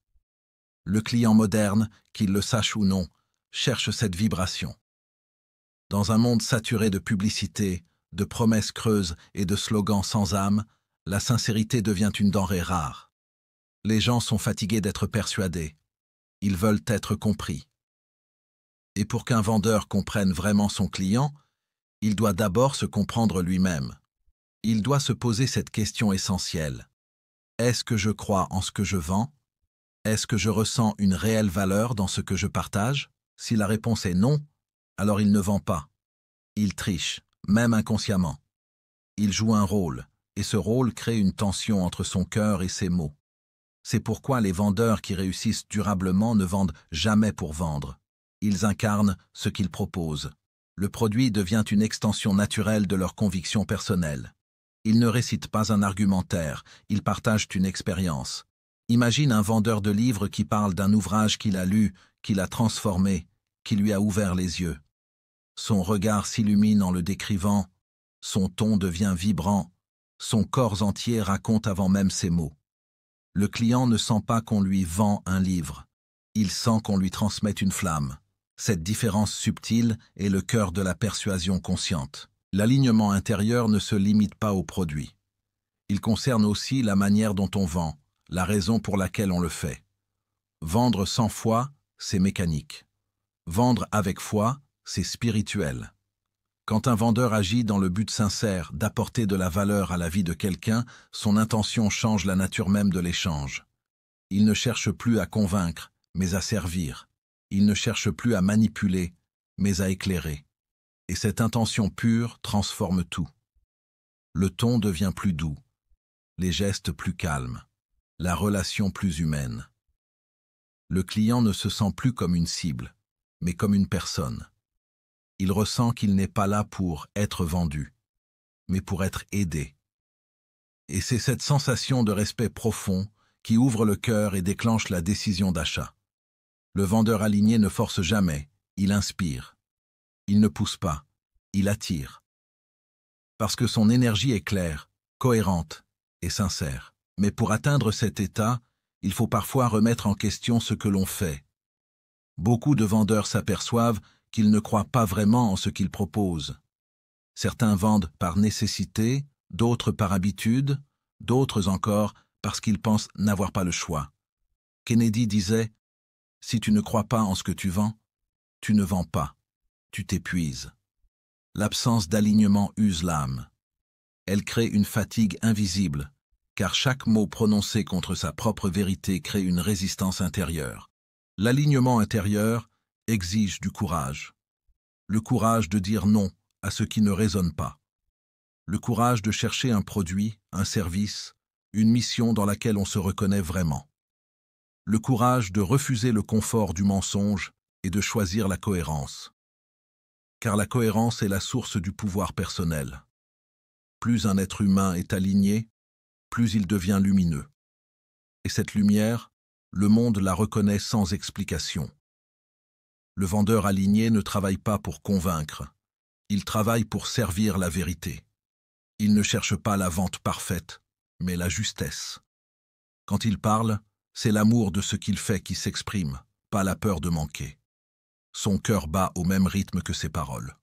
Le client moderne, qu'il le sache ou non, cherche cette vibration. Dans un monde saturé de publicité, de promesses creuses et de slogans sans âme, la sincérité devient une denrée rare. Les gens sont fatigués d'être persuadés. Ils veulent être compris. Et pour qu'un vendeur comprenne vraiment son client, il doit d'abord se comprendre lui-même. Il doit se poser cette question essentielle. Est-ce que je crois en ce que je vends? Est-ce que je ressens une réelle valeur dans ce que je partage? Si la réponse est non, alors il ne vend pas. Il triche, même inconsciemment. Il joue un rôle, et ce rôle crée une tension entre son cœur et ses mots. C'est pourquoi les vendeurs qui réussissent durablement ne vendent jamais pour vendre. Ils incarnent ce qu'ils proposent. Le produit devient une extension naturelle de leur conviction personnelle. Ils ne récitent pas un argumentaire, ils partagent une expérience. Imagine un vendeur de livres qui parle d'un ouvrage qu'il a lu, qui l'a transformé, qui lui a ouvert les yeux. Son regard s'illumine en le décrivant, son ton devient vibrant, son corps entier raconte avant même ses mots. Le client ne sent pas qu'on lui vend un livre, il sent qu'on lui transmet une flamme. Cette différence subtile est le cœur de la persuasion consciente. L'alignement intérieur ne se limite pas au produit. Il concerne aussi la manière dont on vend, la raison pour laquelle on le fait. Vendre sans foi, c'est mécanique. Vendre avec foi, c'est spirituel. Quand un vendeur agit dans le but sincère d'apporter de la valeur à la vie de quelqu'un, son intention change la nature même de l'échange. Il ne cherche plus à convaincre, mais à servir. Il ne cherche plus à manipuler, mais à éclairer. Et cette intention pure transforme tout. Le ton devient plus doux, les gestes plus calmes, la relation plus humaine. Le client ne se sent plus comme une cible, mais comme une personne. Il ressent qu'il n'est pas là pour être vendu, mais pour être aidé. Et c'est cette sensation de respect profond qui ouvre le cœur et déclenche la décision d'achat. Le vendeur aligné ne force jamais, il inspire. Il ne pousse pas, il attire. Parce que son énergie est claire, cohérente et sincère. Mais pour atteindre cet état, il faut parfois remettre en question ce que l'on fait. Beaucoup de vendeurs s'aperçoivent qu'ils ne croient pas vraiment en ce qu'ils proposent. Certains vendent par nécessité, d'autres par habitude, d'autres encore parce qu'ils pensent n'avoir pas le choix. Kennedy disait « Si tu ne crois pas en ce que tu vends, tu ne vends pas, tu t'épuises. » L'absence d'alignement use l'âme. Elle crée une fatigue invisible, car chaque mot prononcé contre sa propre vérité crée une résistance intérieure. L'alignement intérieur exige du courage. Le courage de dire non à ce qui ne résonne pas. Le courage de chercher un produit, un service, une mission dans laquelle on se reconnaît vraiment. Le courage de refuser le confort du mensonge et de choisir la cohérence. Car la cohérence est la source du pouvoir personnel. Plus un être humain est aligné, plus il devient lumineux. Et cette lumière, le monde la reconnaît sans explication. Le vendeur aligné ne travaille pas pour convaincre, il travaille pour servir la vérité. Il ne cherche pas la vente parfaite, mais la justesse. Quand il parle, c'est l'amour de ce qu'il fait qui s'exprime, pas la peur de manquer. Son cœur bat au même rythme que ses paroles.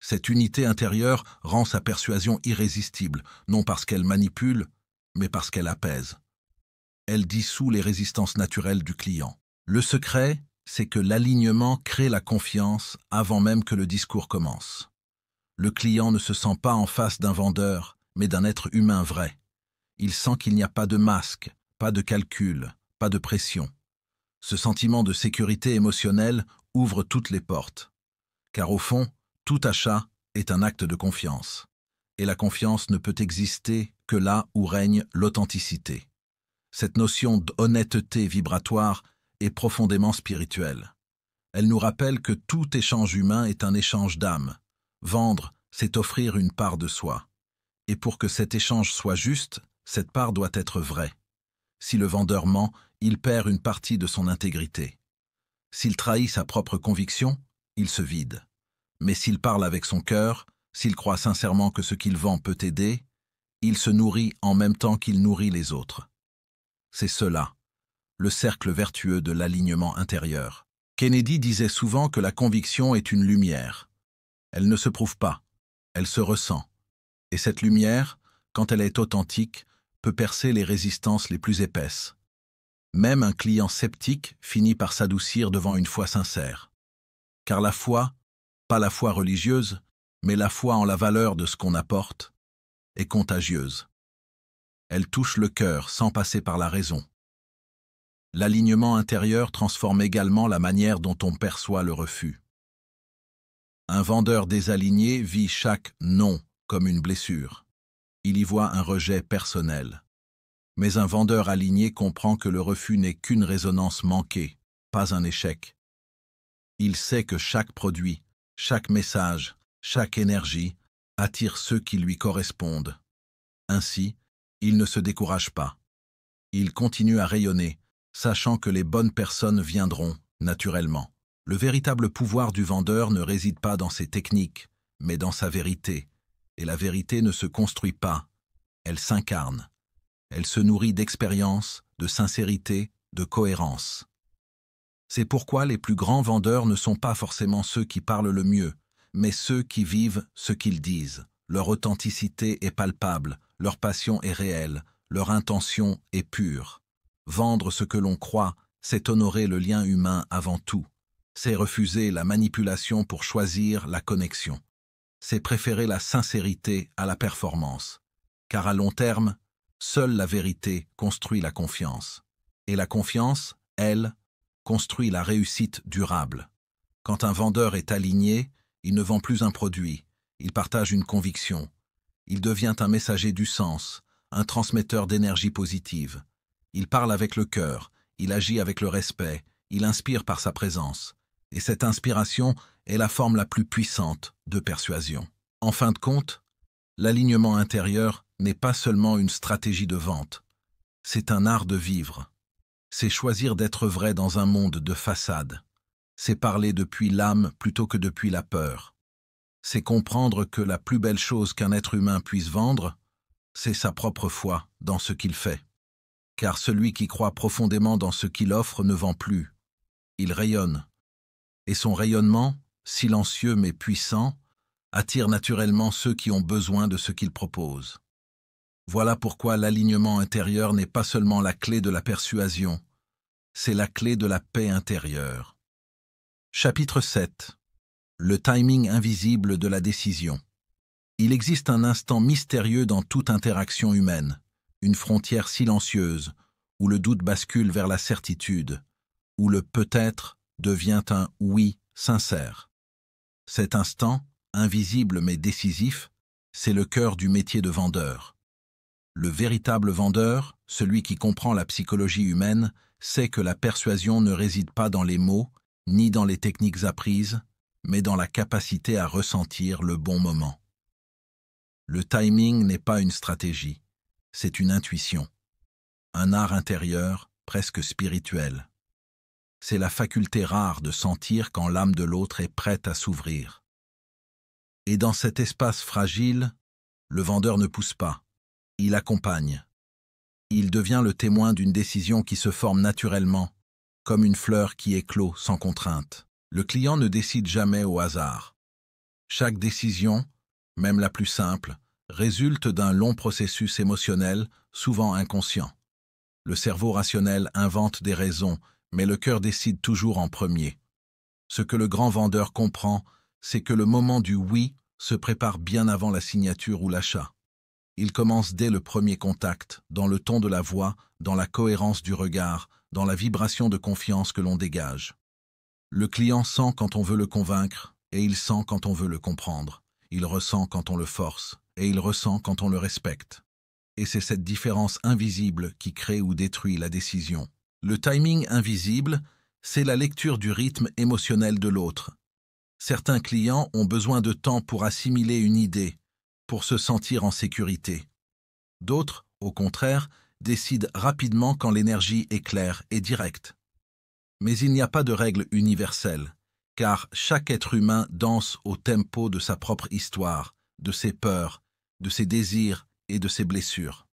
Cette unité intérieure rend sa persuasion irrésistible, non parce qu'elle manipule, mais parce qu'elle apaise. Elle dissout les résistances naturelles du client. Le secret, c'est que l'alignement crée la confiance avant même que le discours commence. Le client ne se sent pas en face d'un vendeur, mais d'un être humain vrai. Il sent qu'il n'y a pas de masque, pas de calcul, pas de pression. Ce sentiment de sécurité émotionnelle ouvre toutes les portes. Car au fond, tout achat est un acte de confiance. Et la confiance ne peut exister que là où règne l'authenticité. Cette notion d'honnêteté vibratoire est profondément spirituelle. Elle nous rappelle que tout échange humain est un échange d'âme. Vendre, c'est offrir une part de soi. Et pour que cet échange soit juste, cette part doit être vraie. Si le vendeur ment, il perd une partie de son intégrité. S'il trahit sa propre conviction, il se vide. Mais s'il parle avec son cœur, s'il croit sincèrement que ce qu'il vend peut aider, il se nourrit en même temps qu'il nourrit les autres. C'est cela, le cercle vertueux de l'alignement intérieur. Kennedy disait souvent que la conviction est une lumière. Elle ne se prouve pas, elle se ressent. Et cette lumière, quand elle est authentique, peut percer les résistances les plus épaisses. Même un client sceptique finit par s'adoucir devant une foi sincère. Car la foi, pas la foi religieuse, mais la foi en la valeur de ce qu'on apporte, est contagieuse. Elle touche le cœur sans passer par la raison. L'alignement intérieur transforme également la manière dont on perçoit le refus. Un vendeur désaligné vit chaque « non » comme une blessure. Il y voit un rejet personnel. Mais un vendeur aligné comprend que le refus n'est qu'une résonance manquée, pas un échec. Il sait que chaque produit, chaque message, chaque énergie attire ceux qui lui correspondent. Ainsi, il ne se décourage pas. Il continue à rayonner, sachant que les bonnes personnes viendront, naturellement. Le véritable pouvoir du vendeur ne réside pas dans ses techniques, mais dans sa vérité. Et la vérité ne se construit pas, elle s'incarne. Elle se nourrit d'expérience, de sincérité, de cohérence. C'est pourquoi les plus grands vendeurs ne sont pas forcément ceux qui parlent le mieux, mais ceux qui vivent ce qu'ils disent. Leur authenticité est palpable, leur passion est réelle, leur intention est pure. Vendre ce que l'on croit, c'est honorer le lien humain avant tout. C'est refuser la manipulation pour choisir la connexion. C'est préférer la sincérité à la performance. Car à long terme, seule la vérité construit la confiance. Et la confiance, elle, construit la réussite durable. Quand un vendeur est aligné, il ne vend plus un produit, il partage une conviction. Il devient un messager du sens, un transmetteur d'énergie positive. Il parle avec le cœur, il agit avec le respect, il inspire par sa présence. Et cette inspiration est la forme la plus puissante de persuasion. En fin de compte, l'alignement intérieur n'est pas seulement une stratégie de vente, c'est un art de vivre. C'est choisir d'être vrai dans un monde de façade. C'est parler depuis l'âme plutôt que depuis la peur. C'est comprendre que la plus belle chose qu'un être humain puisse vendre, c'est sa propre foi dans ce qu'il fait. Car celui qui croit profondément dans ce qu'il offre ne vend plus. Il rayonne. Et son rayonnement, silencieux mais puissant, attire naturellement ceux qui ont besoin de ce qu'il propose. Voilà pourquoi l'alignement intérieur n'est pas seulement la clé de la persuasion, c'est la clé de la paix intérieure. Chapitre 7. Le timing invisible de la décision. Il existe un instant mystérieux dans toute interaction humaine, une frontière silencieuse, où le doute bascule vers la certitude, où le peut-être devient un oui sincère. Cet instant, invisible mais décisif, c'est le cœur du métier de vendeur. Le véritable vendeur, celui qui comprend la psychologie humaine, sait que la persuasion ne réside pas dans les mots, ni dans les techniques apprises, mais dans la capacité à ressentir le bon moment. Le timing n'est pas une stratégie, c'est une intuition, un art intérieur presque spirituel. C'est la faculté rare de sentir quand l'âme de l'autre est prête à s'ouvrir. Et dans cet espace fragile, le vendeur ne pousse pas, il accompagne. Il devient le témoin d'une décision qui se forme naturellement, comme une fleur qui éclot sans contrainte. Le client ne décide jamais au hasard. Chaque décision, même la plus simple, résulte d'un long processus émotionnel, souvent inconscient. Le cerveau rationnel invente des raisons, mais le cœur décide toujours en premier. Ce que le grand vendeur comprend, c'est que le moment du oui se prépare bien avant la signature ou l'achat. Il commence dès le premier contact, dans le ton de la voix, dans la cohérence du regard, dans la vibration de confiance que l'on dégage. Le client sent quand on veut le convaincre, et il sent quand on veut le comprendre. Il ressent quand on le force, et il ressent quand on le respecte. Et c'est cette différence invisible qui crée ou détruit la décision. Le timing invisible, c'est la lecture du rythme émotionnel de l'autre. Certains clients ont besoin de temps pour assimiler une idée, pour se sentir en sécurité. D'autres, au contraire, décident rapidement quand l'énergie est claire et directe. Mais il n'y a pas de règle universelle, car chaque être humain danse au tempo de sa propre histoire, de ses peurs, de ses désirs et de ses blessures.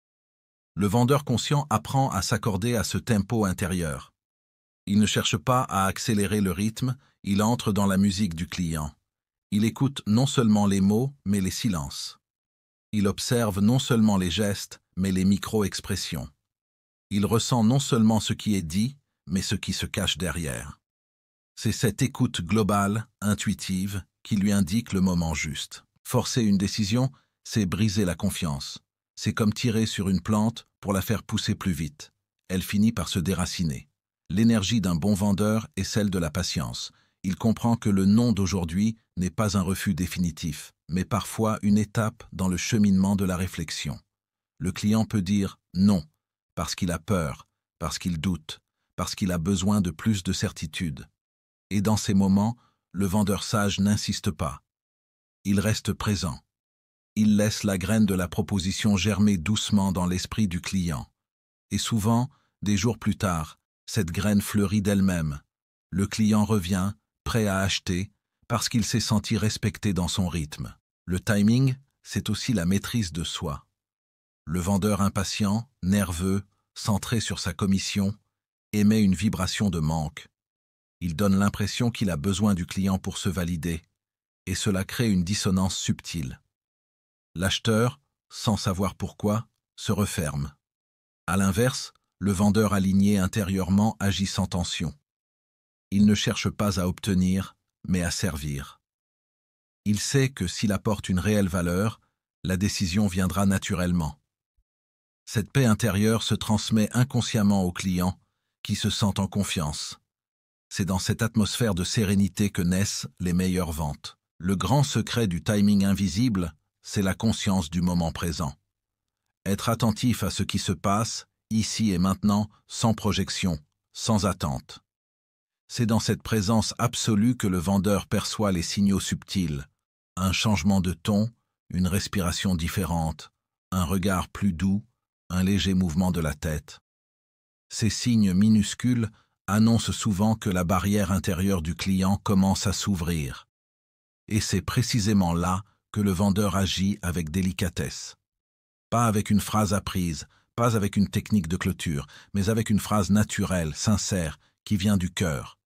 Le vendeur conscient apprend à s'accorder à ce tempo intérieur. Il ne cherche pas à accélérer le rythme, il entre dans la musique du client. Il écoute non seulement les mots, mais les silences. Il observe non seulement les gestes, mais les micro-expressions. Il ressent non seulement ce qui est dit, mais ce qui se cache derrière. C'est cette écoute globale, intuitive, qui lui indique le moment juste. Forcer une décision, c'est briser la confiance. C'est comme tirer sur une plante pour la faire pousser plus vite. Elle finit par se déraciner. L'énergie d'un bon vendeur est celle de la patience. Il comprend que le non d'aujourd'hui n'est pas un refus définitif, mais parfois une étape dans le cheminement de la réflexion. Le client peut dire non, parce qu'il a peur, parce qu'il doute, parce qu'il a besoin de plus de certitude. Et dans ces moments, le vendeur sage n'insiste pas. Il reste présent. Il laisse la graine de la proposition germer doucement dans l'esprit du client. Et souvent, des jours plus tard, cette graine fleurit d'elle-même. Le client revient, prêt à acheter, parce qu'il s'est senti respecté dans son rythme. Le timing, c'est aussi la maîtrise de soi. Le vendeur impatient, nerveux, centré sur sa commission, émet une vibration de manque. Il donne l'impression qu'il a besoin du client pour se valider, et cela crée une dissonance subtile. L'acheteur, sans savoir pourquoi, se referme. À l'inverse, le vendeur aligné intérieurement agit sans tension. Il ne cherche pas à obtenir, mais à servir. Il sait que s'il apporte une réelle valeur, la décision viendra naturellement. Cette paix intérieure se transmet inconsciemment au client, qui se sent en confiance. C'est dans cette atmosphère de sérénité que naissent les meilleures ventes. Le grand secret du timing invisible, c'est la conscience du moment présent. Être attentif à ce qui se passe, ici et maintenant, sans projection, sans attente. C'est dans cette présence absolue que le vendeur perçoit les signaux subtils. Un changement de ton, une respiration différente, un regard plus doux, un léger mouvement de la tête. Ces signes minuscules annoncent souvent que la barrière intérieure du client commence à s'ouvrir. Et c'est précisément là que le vendeur agit avec délicatesse. Pas avec une phrase apprise, pas avec une technique de clôture, mais avec une phrase naturelle, sincère, qui vient du cœur.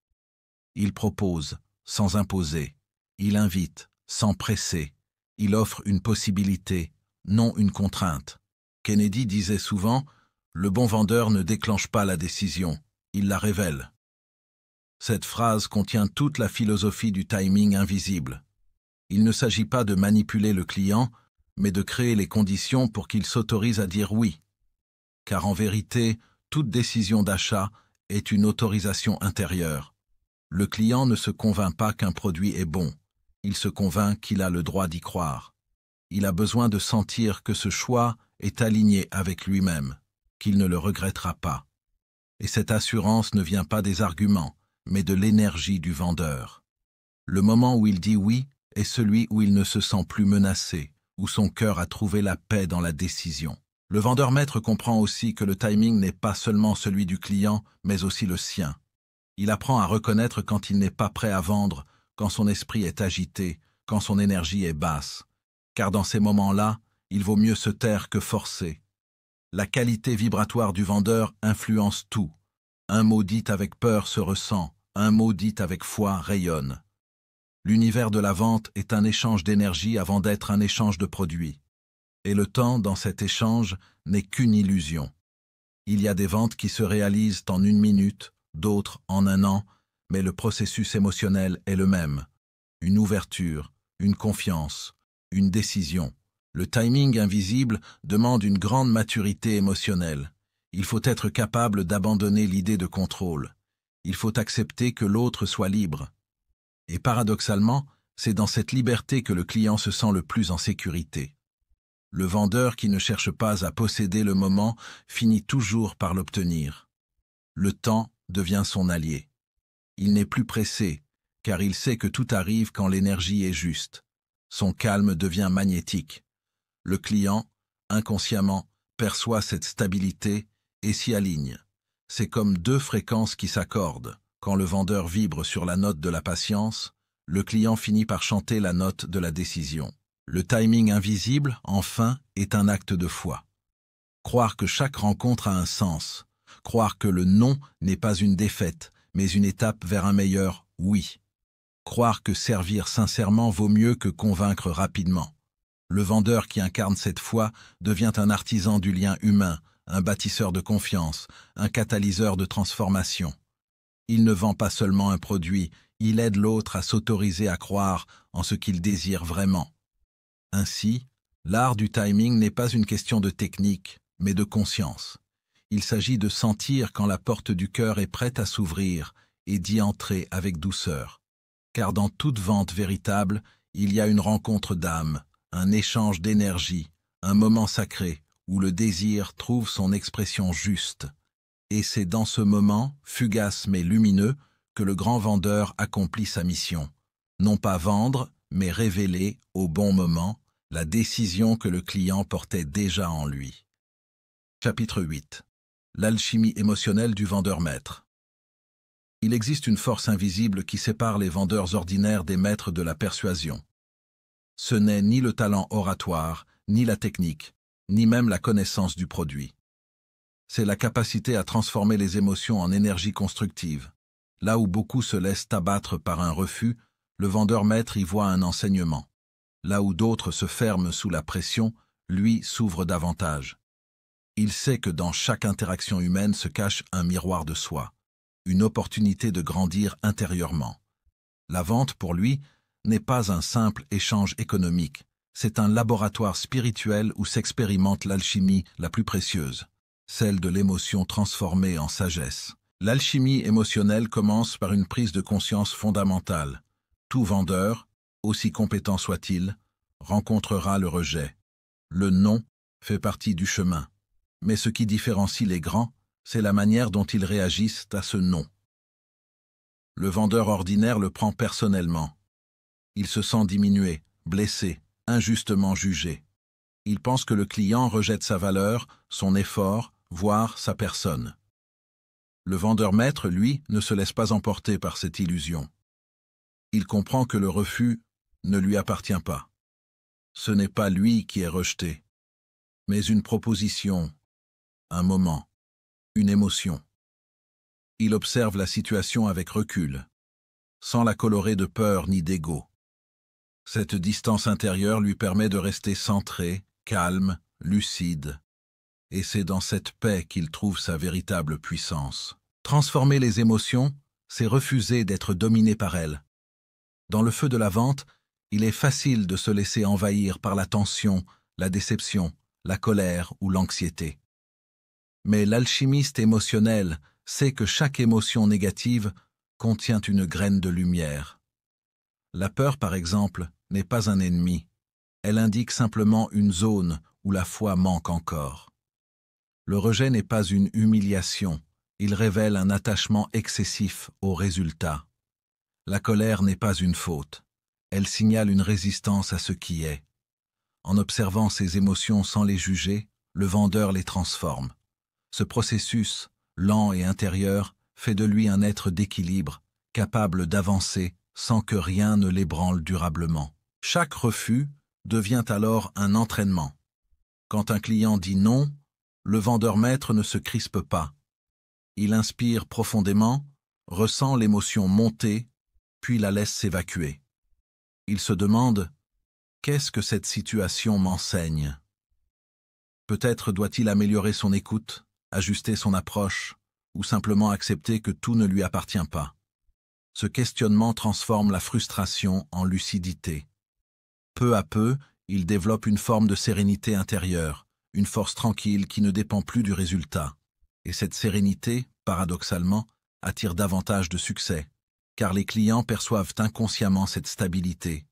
Il propose, sans imposer. Il invite, sans presser. Il offre une possibilité, non une contrainte. Kennedy disait souvent « Le bon vendeur ne déclenche pas la décision, il la révèle ». Cette phrase contient toute la philosophie du timing invisible. Il ne s'agit pas de manipuler le client, mais de créer les conditions pour qu'il s'autorise à dire oui. Car en vérité, toute décision d'achat est une autorisation intérieure. Le client ne se convainc pas qu'un produit est bon, il se convainc qu'il a le droit d'y croire. Il a besoin de sentir que ce choix est aligné avec lui-même, qu'il ne le regrettera pas. Et cette assurance ne vient pas des arguments, mais de l'énergie du vendeur. Le moment où il dit oui est celui où il ne se sent plus menacé, où son cœur a trouvé la paix dans la décision. Le vendeur maître comprend aussi que le timing n'est pas seulement celui du client, mais aussi le sien. Il apprend à reconnaître quand il n'est pas prêt à vendre, quand son esprit est agité, quand son énergie est basse. Car dans ces moments-là, il vaut mieux se taire que forcer. La qualité vibratoire du vendeur influence tout. Un mot dit avec peur se ressent, un mot dit avec foi rayonne. L'univers de la vente est un échange d'énergie avant d'être un échange de produits. Et le temps, dans cet échange, n'est qu'une illusion. Il y a des ventes qui se réalisent en 1 minute, d'autres en 1 an, mais le processus émotionnel est le même. Une ouverture, une confiance, une décision. Le timing invisible demande une grande maturité émotionnelle. Il faut être capable d'abandonner l'idée de contrôle. Il faut accepter que l'autre soit libre. Et paradoxalement, c'est dans cette liberté que le client se sent le plus en sécurité. Le vendeur qui ne cherche pas à posséder le moment finit toujours par l'obtenir. Le temps devient son allié. Il n'est plus pressé, car il sait que tout arrive quand l'énergie est juste. Son calme devient magnétique. Le client, inconsciemment, perçoit cette stabilité et s'y aligne. C'est comme deux fréquences qui s'accordent. Quand le vendeur vibre sur la note de la patience, le client finit par chanter la note de la décision. Le timing invisible, enfin, est un acte de foi. Croire que chaque rencontre a un sens. Croire que le non n'est pas une défaite, mais une étape vers un meilleur oui. Croire que servir sincèrement vaut mieux que convaincre rapidement. Le vendeur qui incarne cette foi devient un artisan du lien humain, un bâtisseur de confiance, un catalyseur de transformation. Il ne vend pas seulement un produit, il aide l'autre à s'autoriser à croire en ce qu'il désire vraiment. Ainsi, l'art du timing n'est pas une question de technique, mais de conscience. Il s'agit de sentir quand la porte du cœur est prête à s'ouvrir et d'y entrer avec douceur. Car dans toute vente véritable, il y a une rencontre d'âme, un échange d'énergie, un moment sacré où le désir trouve son expression juste. Et c'est dans ce moment, fugace mais lumineux, que le grand vendeur accomplit sa mission. Non pas vendre, mais révéler, au bon moment, la décision que le client portait déjà en lui. Chapitre 8. L'alchimie émotionnelle du vendeur maître. Il existe une force invisible qui sépare les vendeurs ordinaires des maîtres de la persuasion. Ce n'est ni le talent oratoire, ni la technique, ni même la connaissance du produit. C'est la capacité à transformer les émotions en énergie constructive. Là où beaucoup se laissent abattre par un refus, le vendeur maître y voit un enseignement. Là où d'autres se ferment sous la pression, lui s'ouvre davantage. Il sait que dans chaque interaction humaine se cache un miroir de soi, une opportunité de grandir intérieurement. La vente, pour lui, n'est pas un simple échange économique, c'est un laboratoire spirituel où s'expérimente l'alchimie la plus précieuse, celle de l'émotion transformée en sagesse. L'alchimie émotionnelle commence par une prise de conscience fondamentale. Tout vendeur, aussi compétent soit-il, rencontrera le rejet. Le non fait partie du chemin. Mais ce qui différencie les grands, c'est la manière dont ils réagissent à ce non. Le vendeur ordinaire le prend personnellement. Il se sent diminué, blessé, injustement jugé. Il pense que le client rejette sa valeur, son effort, voire sa personne. Le vendeur maître, lui, ne se laisse pas emporter par cette illusion. Il comprend que le refus ne lui appartient pas. Ce n'est pas lui qui est rejeté, mais une proposition, un moment, une émotion. Il observe la situation avec recul, sans la colorer de peur ni d'ego. Cette distance intérieure lui permet de rester centré, calme, lucide. Et c'est dans cette paix qu'il trouve sa véritable puissance. Transformer les émotions, c'est refuser d'être dominé par elles. Dans le feu de la vente, il est facile de se laisser envahir par la tension, la déception, la colère ou l'anxiété. Mais l'alchimiste émotionnel sait que chaque émotion négative contient une graine de lumière. La peur, par exemple, n'est pas un ennemi. Elle indique simplement une zone où la foi manque encore. Le rejet n'est pas une humiliation, il révèle un attachement excessif au résultat. La colère n'est pas une faute, elle signale une résistance à ce qui est. En observant ces émotions sans les juger, le vendeur les transforme. Ce processus, lent et intérieur, fait de lui un être d'équilibre, capable d'avancer sans que rien ne l'ébranle durablement. Chaque refus devient alors un entraînement. Quand un client dit non, le vendeur maître ne se crispe pas. Il inspire profondément, ressent l'émotion monter, puis la laisse s'évacuer. Il se demande « Qu'est-ce que cette situation m'enseigne ?» Peut-être doit-il améliorer son écoute, ajuster son approche, ou simplement accepter que tout ne lui appartient pas. Ce questionnement transforme la frustration en lucidité. Peu à peu, il développe une forme de sérénité intérieure, une force tranquille qui ne dépend plus du résultat. Et cette sérénité, paradoxalement, attire davantage de succès, car les clients perçoivent inconsciemment cette stabilité.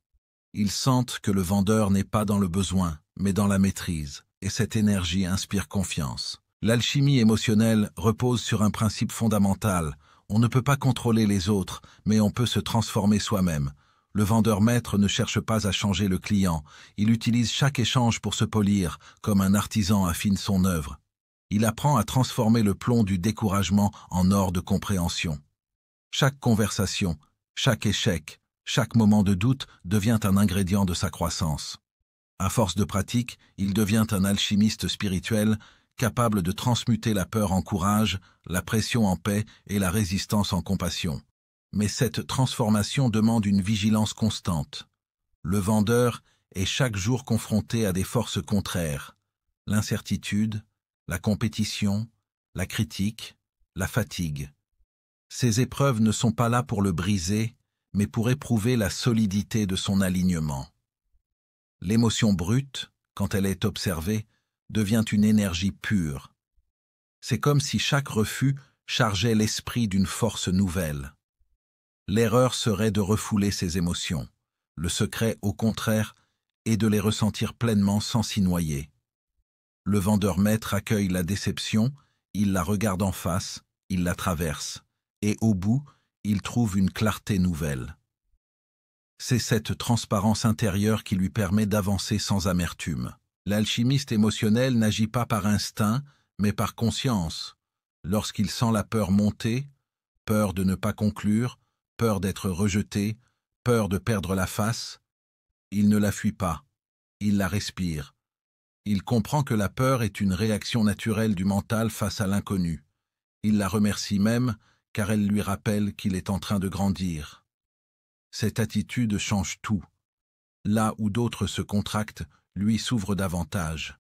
Ils sentent que le vendeur n'est pas dans le besoin, mais dans la maîtrise, et cette énergie inspire confiance. L'alchimie émotionnelle repose sur un principe fondamental. On ne peut pas contrôler les autres, mais on peut se transformer soi-même. Le vendeur maître ne cherche pas à changer le client, il utilise chaque échange pour se polir, comme un artisan affine son œuvre. Il apprend à transformer le plomb du découragement en or de compréhension. Chaque conversation, chaque échec, chaque moment de doute devient un ingrédient de sa croissance. À force de pratique, il devient un alchimiste spirituel, capable de transmuter la peur en courage, la pression en paix et la résistance en compassion. Mais cette transformation demande une vigilance constante. Le vendeur est chaque jour confronté à des forces contraires, l'incertitude, la compétition, la critique, la fatigue. Ces épreuves ne sont pas là pour le briser, mais pour éprouver la solidité de son alignement. L'émotion brute, quand elle est observée, devient une énergie pure. C'est comme si chaque refus chargeait l'esprit d'une force nouvelle. L'erreur serait de refouler ces émotions. Le secret, au contraire, est de les ressentir pleinement sans s'y noyer. Le vendeur maître accueille la déception, il la regarde en face, il la traverse, et au bout, il trouve une clarté nouvelle. C'est cette transparence intérieure qui lui permet d'avancer sans amertume. L'alchimiste émotionnel n'agit pas par instinct, mais par conscience. Lorsqu'il sent la peur monter, peur de ne pas conclure, peur d'être rejeté, peur de perdre la face, il ne la fuit pas, il la respire. Il comprend que la peur est une réaction naturelle du mental face à l'inconnu. Il la remercie même, car elle lui rappelle qu'il est en train de grandir. Cette attitude change tout. Là où d'autres se contractent, lui s'ouvre davantage.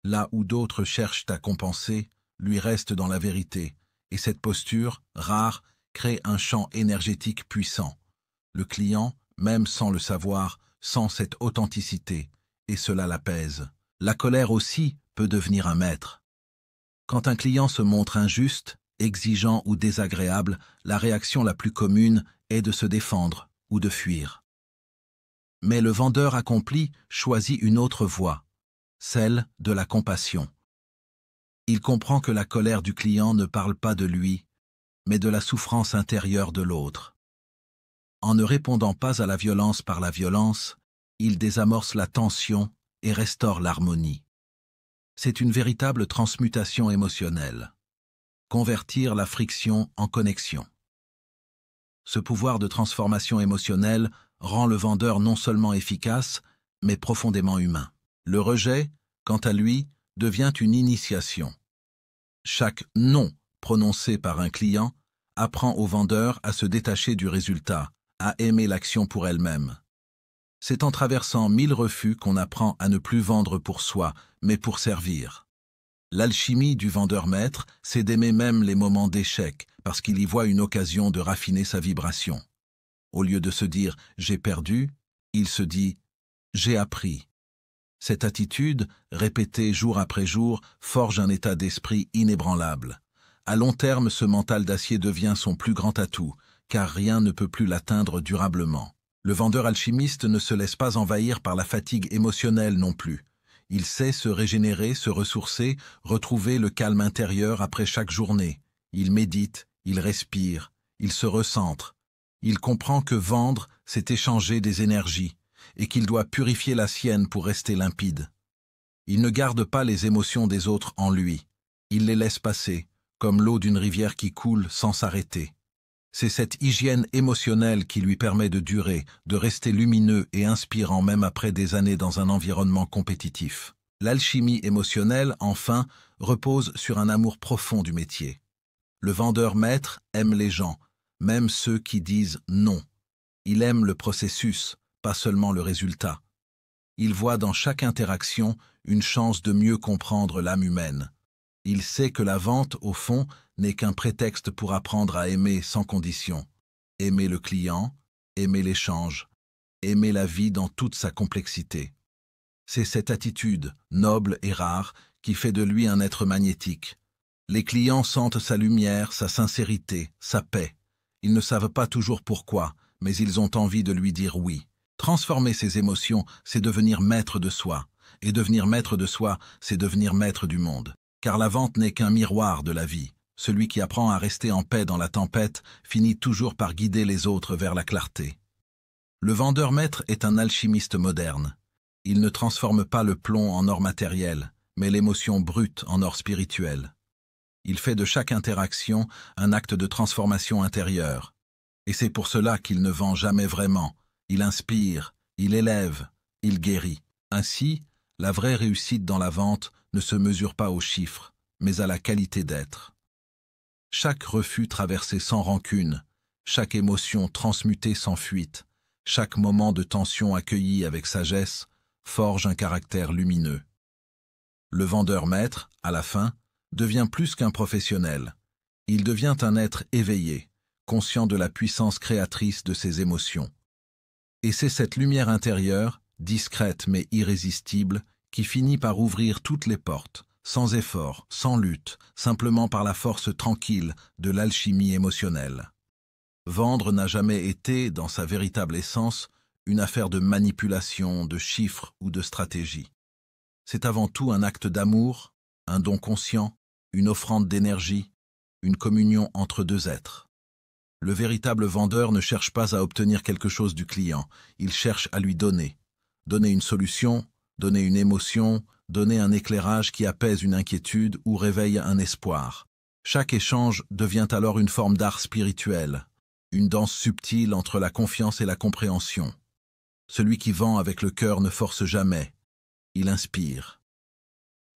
Là où d'autres cherchent à compenser, lui reste dans la vérité, et cette posture, rare, crée un champ énergétique puissant. Le client, même sans le savoir, sent cette authenticité, et cela l'apaise. La colère aussi peut devenir un maître. Quand un client se montre injuste, exigeant ou désagréable, la réaction la plus commune est de se défendre ou de fuir. Mais le vendeur accompli choisit une autre voie, celle de la compassion. Il comprend que la colère du client ne parle pas de lui, mais de la souffrance intérieure de l'autre. En ne répondant pas à la violence par la violence, il désamorce la tension et restaure l'harmonie. C'est une véritable transmutation émotionnelle. Convertir la friction en connexion. Ce pouvoir de transformation émotionnelle rend le vendeur non seulement efficace, mais profondément humain. Le rejet, quant à lui, devient une initiation. Chaque « non » prononcé par un client apprend au vendeur à se détacher du résultat, à aimer l'action pour elle-même. C'est en traversant 1000 refus qu'on apprend à ne plus vendre pour soi, mais pour servir. L'alchimie du vendeur maître, c'est d'aimer même les moments d'échec, parce qu'il y voit une occasion de raffiner sa vibration. Au lieu de se dire « j'ai perdu », il se dit « j'ai appris ». Cette attitude, répétée jour après jour, forge un état d'esprit inébranlable. À long terme, ce mental d'acier devient son plus grand atout, car rien ne peut plus l'atteindre durablement. Le vendeur alchimiste ne se laisse pas envahir par la fatigue émotionnelle non plus. Il sait se régénérer, se ressourcer, retrouver le calme intérieur après chaque journée. Il médite, il respire, il se recentre. Il comprend que vendre, c'est échanger des énergies, et qu'il doit purifier la sienne pour rester limpide. Il ne garde pas les émotions des autres en lui. Il les laisse passer, comme l'eau d'une rivière qui coule sans s'arrêter. C'est cette hygiène émotionnelle qui lui permet de durer, de rester lumineux et inspirant même après des années dans un environnement compétitif. L'alchimie émotionnelle, enfin, repose sur un amour profond du métier. Le vendeur maître aime les gens, même ceux qui disent non. Il aime le processus, pas seulement le résultat. Il voit dans chaque interaction une chance de mieux comprendre l'âme humaine. Il sait que la vente, au fond, n'est qu'un prétexte pour apprendre à aimer sans condition. Aimer le client, aimer l'échange, aimer la vie dans toute sa complexité. C'est cette attitude, noble et rare, qui fait de lui un être magnétique. Les clients sentent sa lumière, sa sincérité, sa paix. Ils ne savent pas toujours pourquoi, mais ils ont envie de lui dire oui. Transformer ses émotions, c'est devenir maître de soi. Et devenir maître de soi, c'est devenir maître du monde. Car la vente n'est qu'un miroir de la vie. Celui qui apprend à rester en paix dans la tempête finit toujours par guider les autres vers la clarté. Le vendeur maître est un alchimiste moderne. Il ne transforme pas le plomb en or matériel, mais l'émotion brute en or spirituel. Il fait de chaque interaction un acte de transformation intérieure. Et c'est pour cela qu'il ne vend jamais vraiment. Il inspire, il élève, il guérit. Ainsi, la vraie réussite dans la vente ne se mesure pas aux chiffres, mais à la qualité d'être. Chaque refus traversé sans rancune, chaque émotion transmutée sans fuite, chaque moment de tension accueilli avec sagesse, forge un caractère lumineux. Le vendeur maître, à la fin, devient plus qu'un professionnel. Il devient un être éveillé, conscient de la puissance créatrice de ses émotions. Et c'est cette lumière intérieure, discrète mais irrésistible, qui finit par ouvrir toutes les portes, sans effort, sans lutte, simplement par la force tranquille de l'alchimie émotionnelle. Vendre n'a jamais été, dans sa véritable essence, une affaire de manipulation, de chiffres ou de stratégie. C'est avant tout un acte d'amour, un don conscient, une offrande d'énergie, une communion entre deux êtres. Le véritable vendeur ne cherche pas à obtenir quelque chose du client, il cherche à lui donner. Donner une solution, donner une émotion, donner un éclairage qui apaise une inquiétude ou réveille un espoir. Chaque échange devient alors une forme d'art spirituel, une danse subtile entre la confiance et la compréhension. Celui qui vend avec le cœur ne force jamais, il inspire.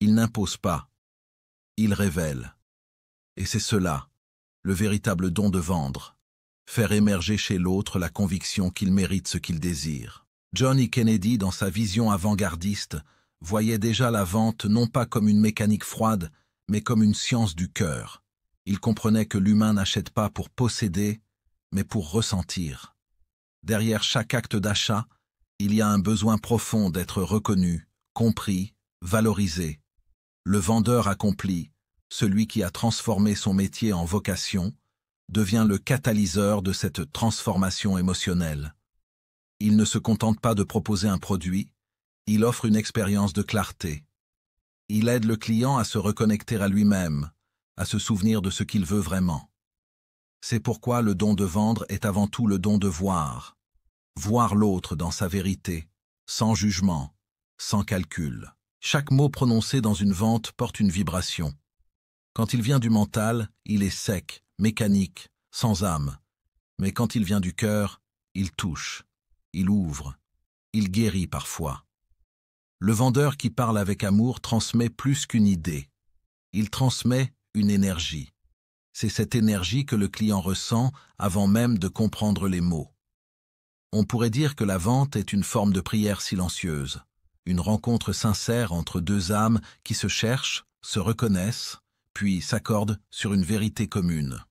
Il n'impose pas, il révèle. Et c'est cela, le véritable don de vendre, faire émerger chez l'autre la conviction qu'il mérite ce qu'il désire. John E. Kennedy, dans sa vision avant-gardiste, voyait déjà la vente non pas comme une mécanique froide, mais comme une science du cœur. Il comprenait que l'humain n'achète pas pour posséder, mais pour ressentir. Derrière chaque acte d'achat, il y a un besoin profond d'être reconnu, compris, valorisé. Le vendeur accompli, celui qui a transformé son métier en vocation, devient le catalyseur de cette transformation émotionnelle. Il ne se contente pas de proposer un produit, il offre une expérience de clarté. Il aide le client à se reconnecter à lui-même, à se souvenir de ce qu'il veut vraiment. C'est pourquoi le don de vendre est avant tout le don de voir. Voir l'autre dans sa vérité, sans jugement, sans calcul. Chaque mot prononcé dans une vente porte une vibration. Quand il vient du mental, il est sec, mécanique, sans âme. Mais quand il vient du cœur, il touche, il ouvre, il guérit parfois. Le vendeur qui parle avec amour transmet plus qu'une idée. Il transmet une énergie. C'est cette énergie que le client ressent avant même de comprendre les mots. On pourrait dire que la vente est une forme de prière silencieuse, une rencontre sincère entre deux âmes qui se cherchent, se reconnaissent, puis s'accordent sur une vérité commune.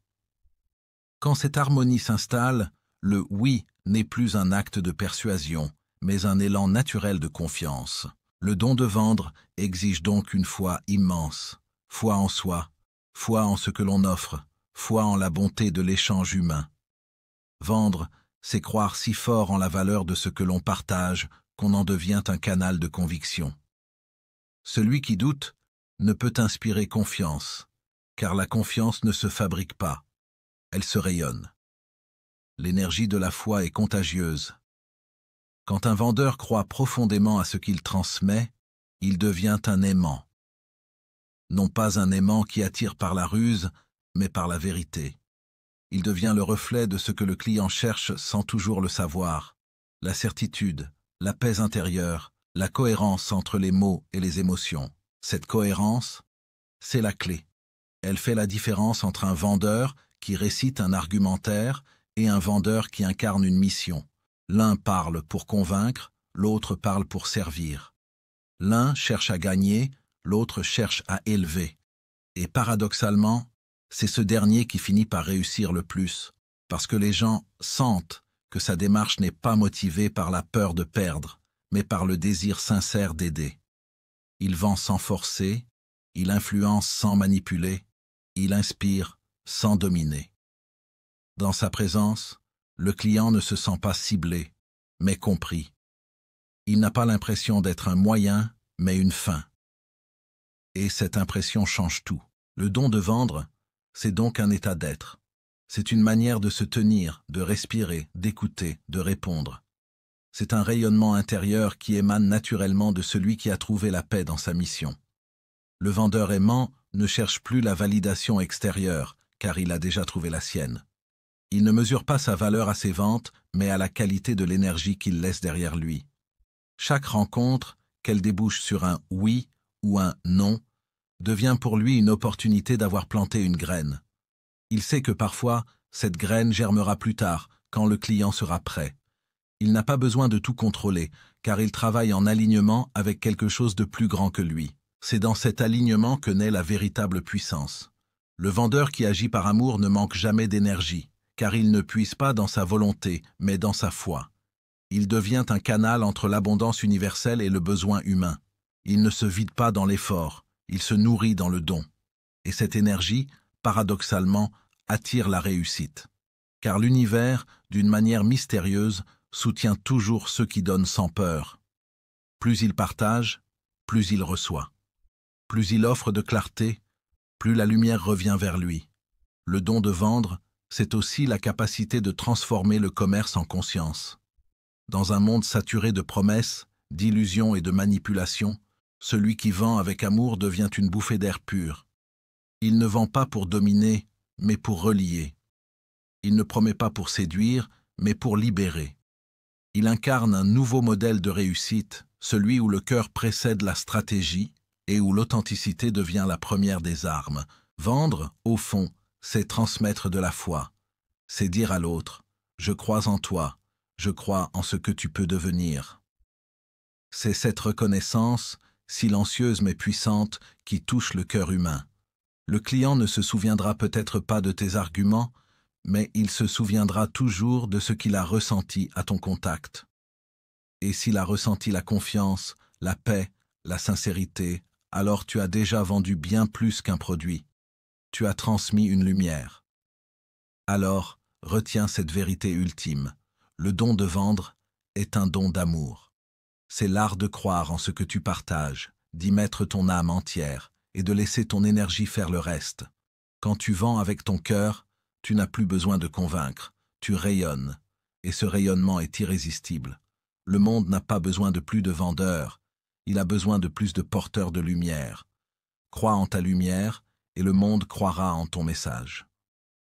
Quand cette harmonie s'installe, le « oui » n'est plus un acte de persuasion, mais un élan naturel de confiance. Le don de vendre exige donc une foi immense, foi en soi, foi en ce que l'on offre, foi en la bonté de l'échange humain. Vendre, c'est croire si fort en la valeur de ce que l'on partage qu'on en devient un canal de conviction. Celui qui doute ne peut inspirer confiance, car la confiance ne se fabrique pas, elle se rayonne. L'énergie de la foi est contagieuse. Quand un vendeur croit profondément à ce qu'il transmet, il devient un aimant. Non pas un aimant qui attire par la ruse, mais par la vérité. Il devient le reflet de ce que le client cherche sans toujours le savoir, la certitude, la paix intérieure, la cohérence entre les mots et les émotions. Cette cohérence, c'est la clé. Elle fait la différence entre un vendeur qui récite un argumentaire et un vendeur qui incarne une mission. L'un parle pour convaincre, l'autre parle pour servir. L'un cherche à gagner, l'autre cherche à élever. Et paradoxalement, c'est ce dernier qui finit par réussir le plus, parce que les gens sentent que sa démarche n'est pas motivée par la peur de perdre, mais par le désir sincère d'aider. Il vend sans forcer, il influence sans manipuler, il inspire sans dominer. Dans sa présence, le client ne se sent pas ciblé, mais compris. Il n'a pas l'impression d'être un moyen, mais une fin. Et cette impression change tout. Le don de vendre, c'est donc un état d'être. C'est une manière de se tenir, de respirer, d'écouter, de répondre. C'est un rayonnement intérieur qui émane naturellement de celui qui a trouvé la paix dans sa mission. Le vendeur aimant ne cherche plus la validation extérieure, car il a déjà trouvé la sienne. Il ne mesure pas sa valeur à ses ventes, mais à la qualité de l'énergie qu'il laisse derrière lui. Chaque rencontre, qu'elle débouche sur un « oui » ou un « non », devient pour lui une opportunité d'avoir planté une graine. Il sait que parfois, cette graine germera plus tard, quand le client sera prêt. Il n'a pas besoin de tout contrôler, car il travaille en alignement avec quelque chose de plus grand que lui. C'est dans cet alignement que naît la véritable puissance. Le vendeur qui agit par amour ne manque jamais d'énergie, car il ne puise pas dans sa volonté, mais dans sa foi. Il devient un canal entre l'abondance universelle et le besoin humain. Il ne se vide pas dans l'effort, il se nourrit dans le don. Et cette énergie, paradoxalement, attire la réussite. Car l'univers, d'une manière mystérieuse, soutient toujours ceux qui donnent sans peur. Plus il partage, plus il reçoit. Plus il offre de clarté, plus la lumière revient vers lui. Le don de vendre, c'est aussi la capacité de transformer le commerce en conscience. Dans un monde saturé de promesses, d'illusions et de manipulations, celui qui vend avec amour devient une bouffée d'air pur. Il ne vend pas pour dominer, mais pour relier. Il ne promet pas pour séduire, mais pour libérer. Il incarne un nouveau modèle de réussite, celui où le cœur précède la stratégie et où l'authenticité devient la première des armes. Vendre, au fond, c'est transmettre de la foi. C'est dire à l'autre « Je crois en toi, je crois en ce que tu peux devenir ». C'est cette reconnaissance, silencieuse mais puissante, qui touche le cœur humain. Le client ne se souviendra peut-être pas de tes arguments, mais il se souviendra toujours de ce qu'il a ressenti à ton contact. Et s'il a ressenti la confiance, la paix, la sincérité, alors tu as déjà vendu bien plus qu'un produit. Tu as transmis une lumière. Alors, retiens cette vérité ultime. Le don de vendre est un don d'amour. C'est l'art de croire en ce que tu partages, d'y mettre ton âme entière et de laisser ton énergie faire le reste. Quand tu vends avec ton cœur, tu n'as plus besoin de convaincre, tu rayonnes, et ce rayonnement est irrésistible. Le monde n'a pas besoin de plus de vendeurs, il a besoin de plus de porteurs de lumière. Crois en ta lumière, et le monde croira en ton message.